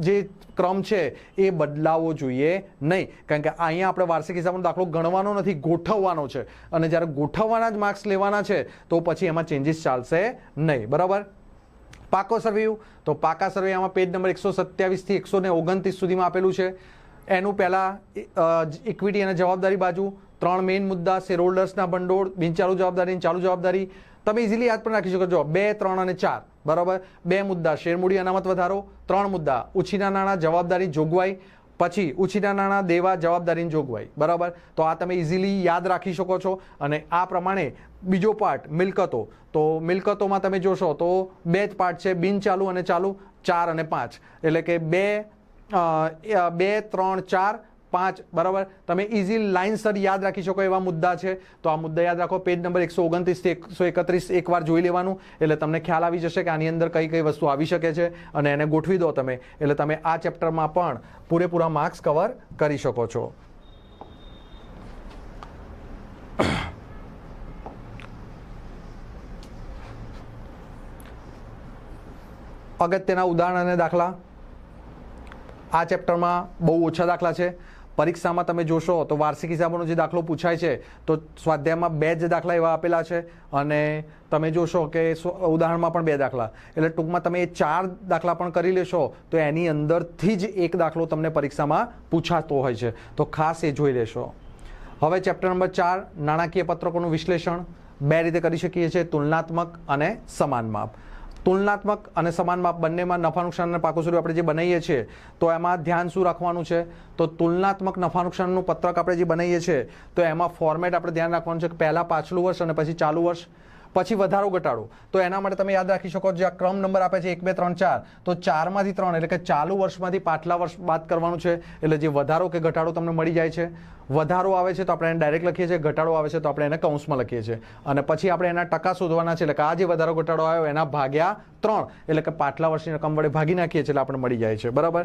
S1: જે ક્રમ છે એ બદલાવવો જોઈએ નહીં. કારણ કે અહીંયા આપણે વાર્ષિક હિસાબનો દાખલો ગણવાનો નથી, ગોઠવવાનો છે અને જ્યારે ગોઠવવાના જ માર્ક્સ લેવાના છે તો પછી એમાં ચેન્જીસ ચાલશે નહીં બરાબર. પાકો સર્વેયુ, તો પાકા સર્વેયામાં પેજ નંબર 127 થી 129 સુધીમાં આપેલું છે. એનું પહેલાં ઇક્વિટી અને જવાબદારી બાજુ, 3 મેઇન મુદ્દા, શેર હોલ્ડર્સના ભંડોળ, બિનચાલુ જવાબદારી અને ચાલુ જવાબદારી. તમે ઇઝીલી યાદ પણ રાખી શકો છો 2, 3 અને 4 બરાબર. 2 મુદ્દા શેરમૂડી અનામત વધારો, 3 મુદ્દા ઉછીના નાણાં જવાબદારી જોગવાઈ, પછી ઉછીના નાણાં દેવા જવાબદારીની જોગવાઈ બરાબર. તો આ તમે ઇઝીલી યાદ રાખી શકો છો. અને આ પ્રમાણે બીજો પાર્ટ મિલકતો, તો મિલકતોમાં તમે જોશો તો 2 જ પાર્ટ છે, બિનચાલુ અને ચાલુ, 4 અને 5 એટલે કે 2, 3, 4, 5 બરાબર. તમે ઇઝી લાઇનસર યાદ રાખી શકો એવા મુદ્દા છે. તો આ મુદ્દા યાદ રાખો. પેજ નંબર 129 થી 131 એકવાર જોઈ લેવાનું એટલે તમને ખ્યાલ આવી જશે કે આની અંદર કઈ વસ્તુ આવી શકે છે અને એને ગોઠવી દો તમે એટલે તમે આ ચેપ્ટરમાં પણ પૂરેપૂરા માર્ક્સ કવર કરી શકો છો. અગત્યના ઉદાહરણ અને દાખલા આ ચેપ્ટરમાં બહુ ઓછા દાખલા છે. પરીક્ષામાં તમે જોશો તો વાર્ષિક હિસાબોનો જે દાખલો પૂછાય છે તો સ્વાધ્યાયમાં 2 જ દાખલા એવા આપેલા છે અને તમે જોશો કે ઉદાહરણમાં પણ 2 દાખલા એટલે ટૂંકમાં તમે 4 દાખલા પણ કરી લેશો તો એની અંદરથી જ એક દાખલો તમને પરીક્ષામાં પૂછાતો હોય છે. તો ખાસ એ જોઈ લેશો. હવે ચેપ્ટર નંબર 4 નાણાકીય પત્રકોનું વિશ્લેષણ 2 રીતે કરી શકીએ છીએ, તુલનાત્મક અને સમાન માપ. તુલનાત્મક અને સમાન માપ બંનેમાં નફા નુકસાન અને પાકો સર્વે આપણે જે બનાવીએ છીએ તો એમાં ધ્યાન શું રાખવાનું છે તો તુલનાત્મક નફા નુકસાનનું પત્રક આપણે જે બનાવીએ છીએ તો એમાં ફોર્મેટ આપણે ધ્યાન રાખવાનું છે કે પહેલાં પાછલું વર્ષ અને પછી ચાલુ વર્ષ, પછી વધારો ઘટાડો. તો એના માટે તમે યાદ રાખી શકો જે આ ક્રમ નંબર આપે છે 1, 2, 3, 4 તો 4માંથી 3 એટલે કે ચાલુ વર્ષમાંથી પાછલા વર્ષ બાદ કરવાનું છે એટલે જે વધારો કે ઘટાડો તમને મળી જાય છે. વધારો આવે છે તો આપણે એને ડાયરેક્ટ લખીએ છીએ, ઘટાડો આવે છે તો આપણે એને કૌંસમાં લખીએ છીએ અને પછી આપણે એના ટકા શોધવાના છે એટલે કે આ જે વધારો ઘટાડો આવ્યો એના ભાગ્યા 3 એટલે કે પાછલા વર્ષની રકમ વડે ભાગી નાખીએ છીએ એટલે આપણે મળી જાય છે બરાબર.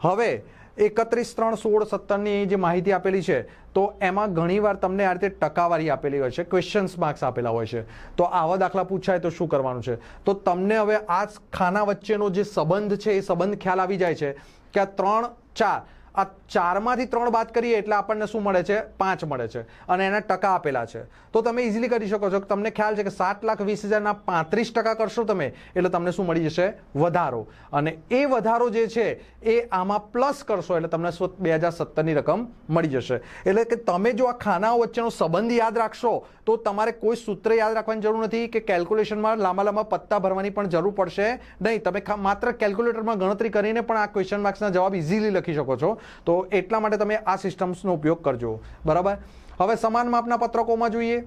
S1: હવે 31, 3, 16, 17ની જે માહિતી આપેલી છે તો એમાં ઘણીવાર તમને આ રીતે ટકાવારી આપેલી હોય છે, ક્વેશ્ચન્સ માર્ક્સ આપેલા હોય છે. તો આવા દાખલા પૂછાય તો શું કરવાનું છે તો તમને હવે આ ખાના વચ્ચેનો જે સંબંધ છે એ સંબંધ ખ્યાલ આવી જાય છે કે આ 3, 4 આ 4માંથી 3 બાદ કરીએ એટલે આપણને શું મળે છે 5 મળે છે અને એના ટકા આપેલા છે. તો તમે ઇઝીલી કરી શકો છો કે તમને ખ્યાલ છે કે 7,20,000ના 35% કરશો તમે એટલે તમને શું મળી જશે વધારો અને એ વધારો જે છે એ આમાં પ્લસ કરશો એટલે તમને 2017ની રકમ મળી જશે. એટલે કે તમે જો આ ખાનાઓ વચ્ચેનો સંબંધ યાદ રાખશો તો તમારે કોઈ સૂત્ર યાદ રાખવાની જરૂર નથી કે કેલ્ક્યુલેશનમાં લાંબા પત્તા ભરવાની પણ જરૂર પડશે નહીં. તમે માત્ર કેલ્ક્યુલેટરમાં ગણતરી કરીને પણ આ ક્વેશ્ચન માર્ક્સના જવાબ ઇઝીલી લખી શકો છો. તો એટલા માટે તમે આ સિસ્ટમ્સનો ઉપયોગ કરજો બરાબર. હવે સમાન માપના પત્રકોમાં જોઈએ.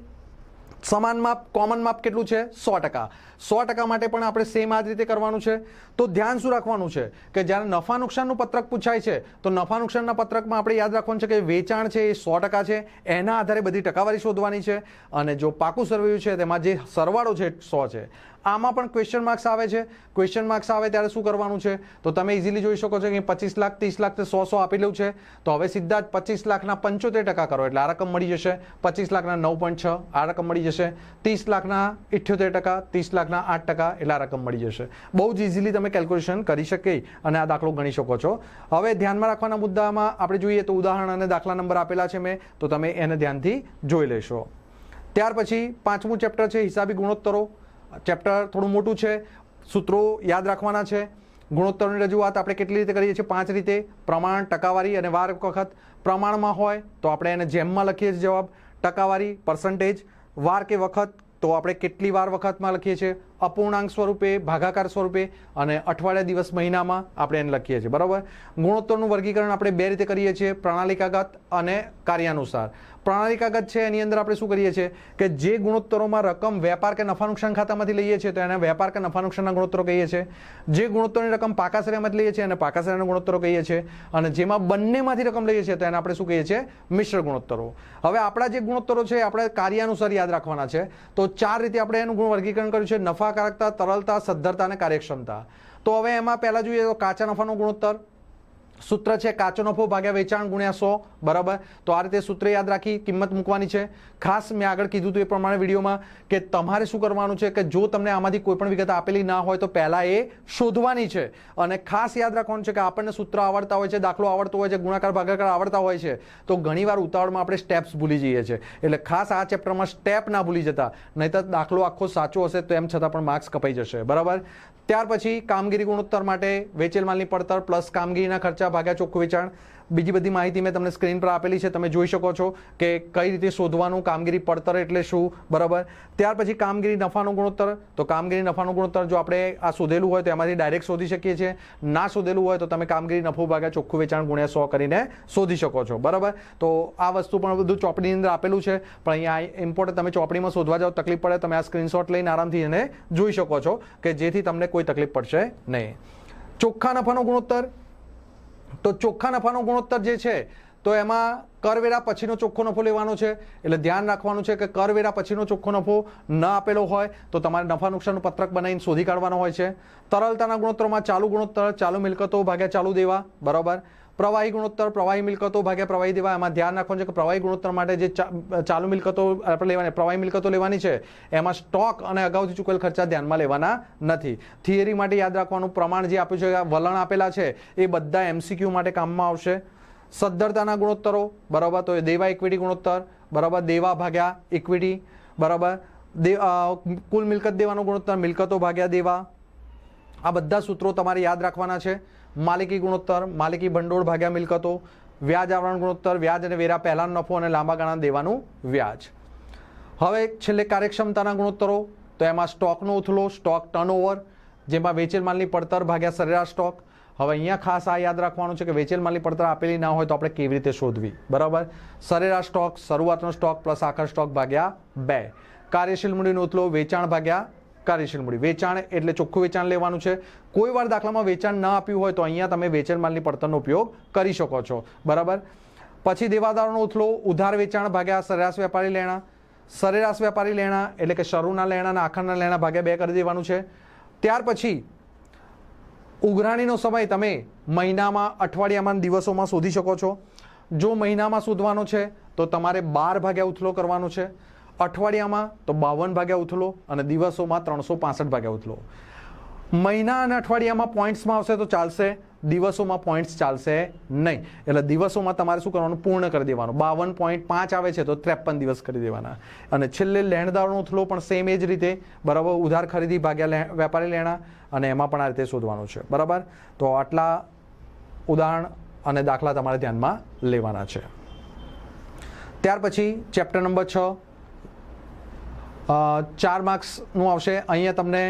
S1: સમાન માપ કોમન માપ કેટલું છે 100%. 100% માટે પણ આપણે સેમ આ જ રીતે કરવાનું છે. તો ધ્યાન શું રાખવાનું છે કે જ્યારે નફા નુકસાનનું પત્રક પૂછાય છે તો નફા નુકસાનના પત્રકમાં આપણે યાદ રાખવાનું છે કે વેચાણ છે એ 100% છે, એના આધારે બધી ટકાવારી શોધવાની છે અને જો પાકું સર્વેયું છે તેમાં જે સરવાળો છે 100 છે. આમાં પણ ક્વેશ્ચન માર્ક્સ આવે છે. ક્વેશ્ચન માર્ક્સ આવે ત્યારે શું કરવાનું છે તો તમે ઇઝીલી જોઈ શકો છો કે 25 લાખ 30 લાખ 100 આપેલું છે તો હવે સીધા જ 25 લાખના 75% કરો એટલે આ રકમ મળી જશે. 25 લાખના 9.6 આ રકમ મળી જશે. 30 લાખના 78%, 30 લાખના 8% એટલે આ રકમ મળી જશે. બહુ જ ઇઝીલી તમે કેલ્ક્યુલેશન કરી શકે અને આ દાખલો ગણી શકો છો. હવે ધ્યાનમાં રાખવાના મુદ્દામાં આપણે જોઈએ તો ઉદાહરણ અને દાખલા નંબર આપેલા છે મેં તો તમે એને ધ્યાનથી જોઈ લેશો. ત્યાર પછી 5મું ચેપ્ટર છે હિસાબી ગુણોત્તરો. ચેપ્ટર થોડું મોટું છે, સૂત્રો યાદ રાખવાના છે ગુણોત્તરની રજૂઆત આપણે કેટલી રીતે કરીએ છીએ? 5 રીતે: પ્રમાણ, ટકાવારી અને વાર વખત. પ્રમાણમાં હોય તો આપણે એને જેમમાં લખીએ છીએ જવાબ, ટકાવારી પર્સન્ટેજ, વાર કે વખત તો આપણે કેટલી વાર વખતમાં લખીએ છીએ, અપૂર્ણાંક સ્વરૂપે, ભાગાકાર સ્વરૂપે, અને અઠવાડિયા, દિવસ, મહિનામાં આપણે એને લખીએ છીએ. બરાબર. ગુણોત્તરનું વર્ગીકરણ આપણે 2 રીતે કરીએ છીએ, પ્રણાલિકાગત અને કાર્યાનુસાર. પ્રણાલિકાગત છે એની અંદર આપણે શું કરીએ છીએ કે જે ગુણોત્તરોમાં રકમ વેપાર કે નફા નુકસાન ખાતામાંથી લઈએ છીએ તો એને વેપાર કે નફા નુકસાનના ગુણોત્તરો કહીએ છીએ. જે ગુણોત્તરની રકમ પાકા શ્રેણીમાંથી લઈએ છીએ એને પાકા શ્રેણીના ગુણોત્તરો કહીએ છીએ. અને જેમાં બંનેમાંથી રકમ લઈએ છીએ તો એને આપણે શું કહીએ છીએ? મિશ્ર ગુણોત્તરો. હવે આપણા જે ગુણોત્તરો છે આપણે કાર્યાનુસાર યાદ રાખવાના છે. તો 4 રીતે આપણે એનું વર્ગીકરણ કર્યું છે: નફાકારકતા, તરલતા, સદ્ધરતા અને કાર્યક્ષમતા. તો હવે એમાં પહેલા જોઈએ તો કાચા નફાનો ગુણોત્તર. સૂત્ર છે કાચો નફો ભાગ્યા વેચાણ ગુણ્યા 100. બરાબર. તો આ રીતે સૂત્ર યાદ રાખી કિંમત મૂકવાની છે. ખાસ મેં આગળ કીધું હતું એ પ્રમાણે વિડીયોમાં કે તમારે શું કરવાનું છે કે જો તમને આમાંથી કોઈ પણ વિગત આપેલી ના હોય તો પહેલાં એ શોધવાની છે. અને ખાસ યાદ રાખવાનું છે કે આપણને સૂત્ર આવડતા હોય છે, દાખલો આવડતો હોય છે, ગુણાકાર ભાગાકાર આવડતા હોય છે, તો ઘણીવાર ઉતાવળમાં આપણે સ્ટેપ્સ ભૂલી જઈએ છીએ. એટલે ખાસ આ ચેપ્ટરમાં સ્ટેપ ના ભૂલી જતા, નહીંતર દાખલો આખો સાચો હશે તો એમ છતાં પણ માર્ક્સ કપાઈ જશે. બરાબર. ત્યાર પછી કામગીરી ગુણોત્તર માટે વેચેલ માલની પડતર પ્લસ કામગીરીના ખર્ચા ભાગ્યા ચોખ્ખું વેચાણ. બીજી બધી માહિતી મેં તમને સ્ક્રીન પર આપેલી છે, તમે જોઈ શકો છો કે કઈ રીતે શોધવાનું, કામગીરી પડતર એટલે શું. બરાબર. ત્યાર પછી કામગીરી નફાનો ગુણોત્તર. તો કામગીરી નફાનો ગુણોત્તર જો આપણે આ શોધેલું હોય તો એમાંથી ડાયરેક્ટ શોધી શકીએ છીએ. ના શોધેલું હોય તો તમે કામગીરી નફો ભાગ્યા ચોખ્ખું વેચાણ ગુણ્યા 100 કરીને શોધી શકો છો. બરાબર. તો આ વસ્તુ પણ બધું ચોપડીની અંદર આપેલું છે, પણ અહીંયા ઇમ્પોર્ટન્ટ તમે ચોપડીમાં શોધવા જાઓ તકલીફ પડે, તમે આ સ્ક્રીનશોટ લઈને આરામથી એને જોઈ શકો છો કે જેથી તમને કોઈ તકલીફ પડશે નહીં. ચોખ્ખા નફાનો ગુણોત્તર. તો ચોખ્ખા નફાનો ગુણોત્તર જે છે તો એમાં કરવેરા પછીનો ચોખ્ખો નફો લેવાનો છે. એટલે ધ્યાન રાખવાનું છે કે કરવેરા પછીનો ચોખ્ખો નફો ન આપેલો હોય તો તમારે નફા નુકસાનનું પત્રક બનાવીને શોધી કાઢવાનો હોય છે. તરલતાના ગુણોત્તરમાં ચાલુ ગુણોત્તર, ચાલુ મિલકતો ભાગ્યા ચાલુ દેવા. બરાબર. પ્રવાહી ગુણોત્તર, પ્રવાહી મિલકતો ભાગ્યા પ્રવાહી દેવા. એમાં ધ્યાન રાખવાનું છે કે પ્રવાહી ગુણોત્તર માટે જે ચાલુ મિલકતો આપણે લેવાની, પ્રવાહી મિલકતો લેવાની છે એમાં સ્ટોક અને અગાઉથી ચૂકવેલ ખર્ચા ધ્યાનમાં લેવાના નથી. થિયરી માટે યાદ રાખવાનું, પ્રમાણ જે આપ્યું છે, વલણ આપેલા છે એ બધા MCQ માટે કામમાં આવશે. સદ્ધરતાના ગુણોત્તરો. બરાબર. તો દેવા ઇક્વિટી ગુણોત્તર. બરાબર. દેવા ભાગ્યા ઇક્વિટી. બરાબર. કુલ મિલકત દેવાનો ગુણોત્તર, મિલકતો ભાગ્યા દેવા. આ બધા સૂત્રો તમારે યાદ રાખવાના છે. માલિકી ગુણોત્તર, માલિકી ભંડોળ ભાગ્યા મિલકતો. વ્યાજ આવરણ ગુણોત્તર, વ્યાજ અને વેરા પહેલાનો નફો અને લાંબા ગાળાના દેવાનું વ્યાજ. હવે છેલ્લે કાર્યક્ષમતાના ગુણોત્તરો. તો એમાં સ્ટોકનો ઉથલો, સ્ટોક ટર્નઓવર, જેમાં વેચેલ માલની પડતર ભાગ્યા સરેરાશ સ્ટોક. હવે અહીંયા ખાસ આ યાદ રાખવાનું છે કે વેચેલ માલની પડતર આપેલી ના હોય તો આપણે કેવી રીતે શોધવી. બરાબર. સરેરાશ સ્ટોક, શરૂઆતનો સ્ટોક પ્લસ આખર સ્ટોક ભાગ્યા 2. કાર્યશીલ મૂડીનો ઉથલો, વેચાણ ભાગ્યા કાર્યશીલ મૂડી. વેચાણ એટલે ચોખ્ખું વેચાણ લેવાનું છે. કોઈ વાર દાખલામાં વેચાણ ન આપ્યું હોય તો અહીંયા તમે વેચેલ માલની પડતરનો ઉપયોગ કરી શકો છો. બરાબર. પછી દેવાદારોનો ઉથલો, ઉધાર વેચાણ ભાગ્યા સરેરાશ વેપારી લેણા. સરેરાશ વેપારી લેણા એટલે કે શરૂના લેણા અને આખરના લેણા ભાગ્યા 2 કરી દેવાનું છે. ત્યાર પછી ઉઘરાણીનો સમય તમે મહિનામાં, અઠવાડિયામાં, દિવસોમાં શોધી શકો છો. જો મહિનામાં શોધવાનો છે તો તમારે 12 ભાગ્યા ઉથલો કરવાનો છે. અઠવાડિયામાં તો 52 ભાગ્યા ઉથલો અને દિવસોમાં 365 ભાગ્યા ઉથલો. મહિના અને અઠવાડિયામાં પોઈન્ટ્સમાં આવશે તો ચાલશે, દિવસોમાં પોઈન્ટ્સ ચાલશે નહીં. એટલે દિવસોમાં તમારે શું કરવાનું? પૂર્ણ કરી દેવાનું. 52.5 આવે છે તો 53 દિવસ કરી દેવાના. અને છેલ્લે લેણદારોનો ઉથલો પણ સેમ એ જ રીતે. બરાબર. ઉધાર ખરીદી ભાગ્યા વેપારી લેણા, અને એમાં પણ આ રીતે શોધવાનું છે. બરાબર. તો આટલા ઉદાહરણ અને દાખલા તમારે ધ્યાનમાં લેવાના છે. ત્યાર પછી ચેપ્ટર નંબર 6 4 માર્ક્સનું આવશે. અહીંયા તમને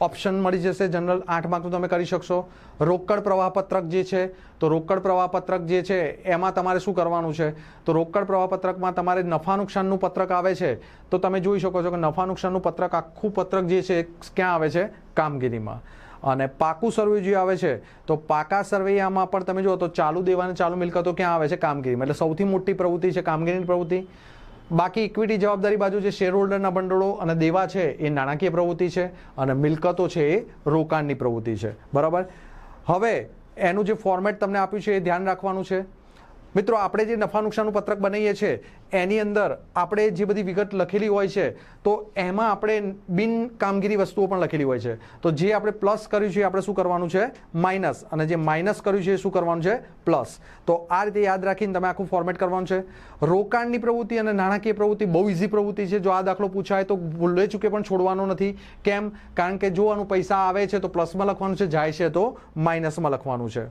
S1: ઓપ્શન મળી જશે. જનરલ 8 માર્કનું તમે કરી શકશો. રોકડ પ્રવાહ પત્રક જે છે તો રોકડ પ્રવાહ પત્રક જે છે એમાં તમારે શું કરવાનું છે? તો રોકડ પ્રવાહ પત્રકમાં તમારે નફા નુકસાનનું પત્રક આવે છે તો તમે જોઈ શકો છો કે નફા નુકસાનનું પત્રક, આખું પત્રક જે છે ક્યાં આવે છે? કામગીરીમાં. અને પાકું સર્વે જે આવે છે તો પાકા સર્વેયામાં પણ તમે જુઓ તો ચાલુ દેવા અને ચાલુ મિલકતો ક્યાં આવે છે? કામગીરીમાં. એટલે સૌથી મોટી પ્રવૃત્તિ છે કામગીરીની પ્રવૃત્તિ. બાકી ઇક્વિટી જવાબદારી બાજુ જે શેર હોલ્ડરના ભંડોળો અને દેવા છે એ નાણાકીય પ્રવૃત્તિ છે, અને મિલકતો છે એ રોકાણની પ્રવૃત્તિ છે. બરાબર. હવે એનું જે ફોર્મેટ તમને આપ્યું છે એ ધ્યાન રાખવાનું છે. મિત્રો આપણે જે નફા નુકસાનનું પત્રક બનાવીએ છીએ એની અંદર આપણે જે બધી વિગત લખેલી હોય છે તો એમાં આપણે બિન કામગીરી વસ્તુઓ પણ લખેલી હોય છે. તો જે આપણે પ્લસ કર્યું છે આપણે શું કરવાનું છે? માઇનસ. અને જે માઇનસ કર્યું છે એ શું કરવાનું છે? પ્લસ. તો આ રીતે યાદ રાખીને તમે આખું ફોર્મેટ કરવાનું છે. રોકાણની પ્રવૃત્તિ અને નાણાકીય પ્રવૃત્તિ બહુ ઇઝી પ્રવૃત્તિ છે. જો આ દાખલો પૂછાય તો ભૂલે ચૂકે પણ છોડવાનો નથી. કેમ? કારણ કે જો આનું પૈસા આવે છે તો પ્લસમાં લખવાનું છે, જાય છે તો માઇનસમાં લખવાનું છે.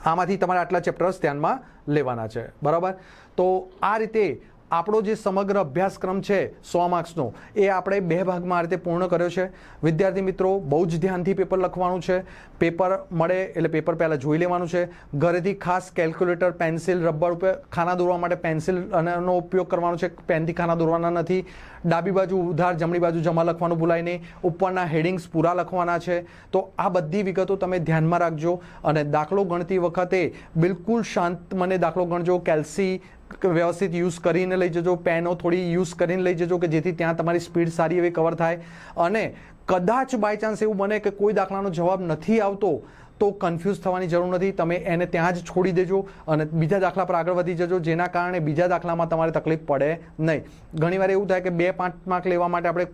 S1: આમાંથી તમારે આટલા ચેપ્ટર્સ ધ્યાનમાં લેવાના છે. બરાબર? તો આ રીતે આપણો જે સમગ્ર અભ્યાસક્રમ છે 100 માર્ક્સનો એ આપણે 2 ભાગમાં આ રીતે પૂર્ણ કર્યો છે. વિદ્યાર્થી મિત્રો બહુ જ ધ્યાનથી પેપર લખવાનું છે. પેપર મળે એટલે પેપર પહેલાં જોઈ લેવાનું છે. ઘરેથી ખાસ કેલ્ક્યુલેટર, પેન્સિલ, રબર ઉપર ખાના દોરવા માટે પેન્સિલ નો ઉપયોગ કરવાનો છે. પેનથી ખાના દોરવાના નથી. ડાબી બાજુ ઉધાર, જમણી બાજુ જમા લખવાનું ભૂલાય નહીં. ઉપરના હેડિંગ્સ પૂરા લખવાના છે. તો આ બધી વિગતો તમે ધ્યાનમાં રાખજો અને દાખલો ગણતી વખતે બિલકુલ શાંત મને દાખલો ગણજો. કેલ્સી વ્યવસ્થિત યુઝ કરીને લઈ જજો. પેનો થોડી યુઝ કરીને લઈ જજો કે જેથી ત્યાં તમારી સ્પીડ સારી એવી કવર થાય. અને કદાચ બાય ચાન્સ એવું બને કે કોઈ દાખલાનો જવાબ નથી આવતો તો કન્ફ્યુઝ થવાની જરૂર નથી. તમે એને ત્યાં જ છોડી દેજો અને બીજા દાખલા પર આગળ વધી જજો, જેના કારણે બીજા દાખલામાં તમારે તકલીફ પડે નહીં. ઘણીવાર એવું થાય કે 2-5 માર્ક લેવા માટે આપણે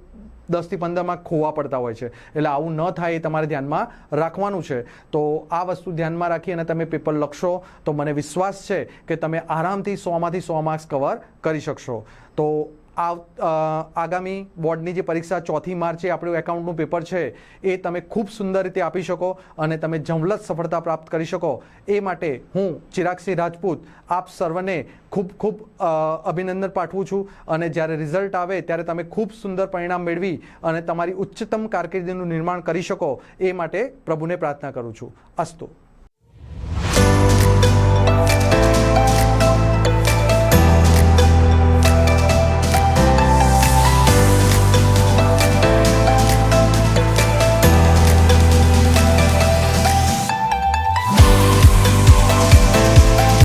S1: 10 થી 15 માર્ક ખોવા પડતા હોય છે. એટલે આવું ન થાય એ તમારે ધ્યાનમાં રાખવાનું છે. તો આ વસ્તુ ધ્યાનમાં રાખી અને તમે પેપર લખશો તો મને વિશ્વાસ છે કે તમે આરામથી 100 માંથી 100 માર્ક્સ કવર કરી શકશો. તો આગામી બોર્ડની જે પરીક્ષા 4 માર્ચે આપણું એકાઉન્ટનું પેપર છે એ તમે ખૂબ સુંદર રીતે આપી શકો અને તમે જવલત સફળતા પ્રાપ્ત કરી શકો એ માટે હું ચિરાગસિંહ રાજપૂત આપ સર્વને ખૂબ ખૂબ અભિનંદન પાઠવું છું. અને જ્યારે રિઝલ્ટ આવે ત્યારે તમે ખૂબ સુંદર પરિણામ મેળવી અને તમારી ઉચ્ચતમ કારકિર્દીનું નિર્માણ કરી શકો એ માટે પ્રભુને પ્રાર્થના કરું છું. અસ્તુ.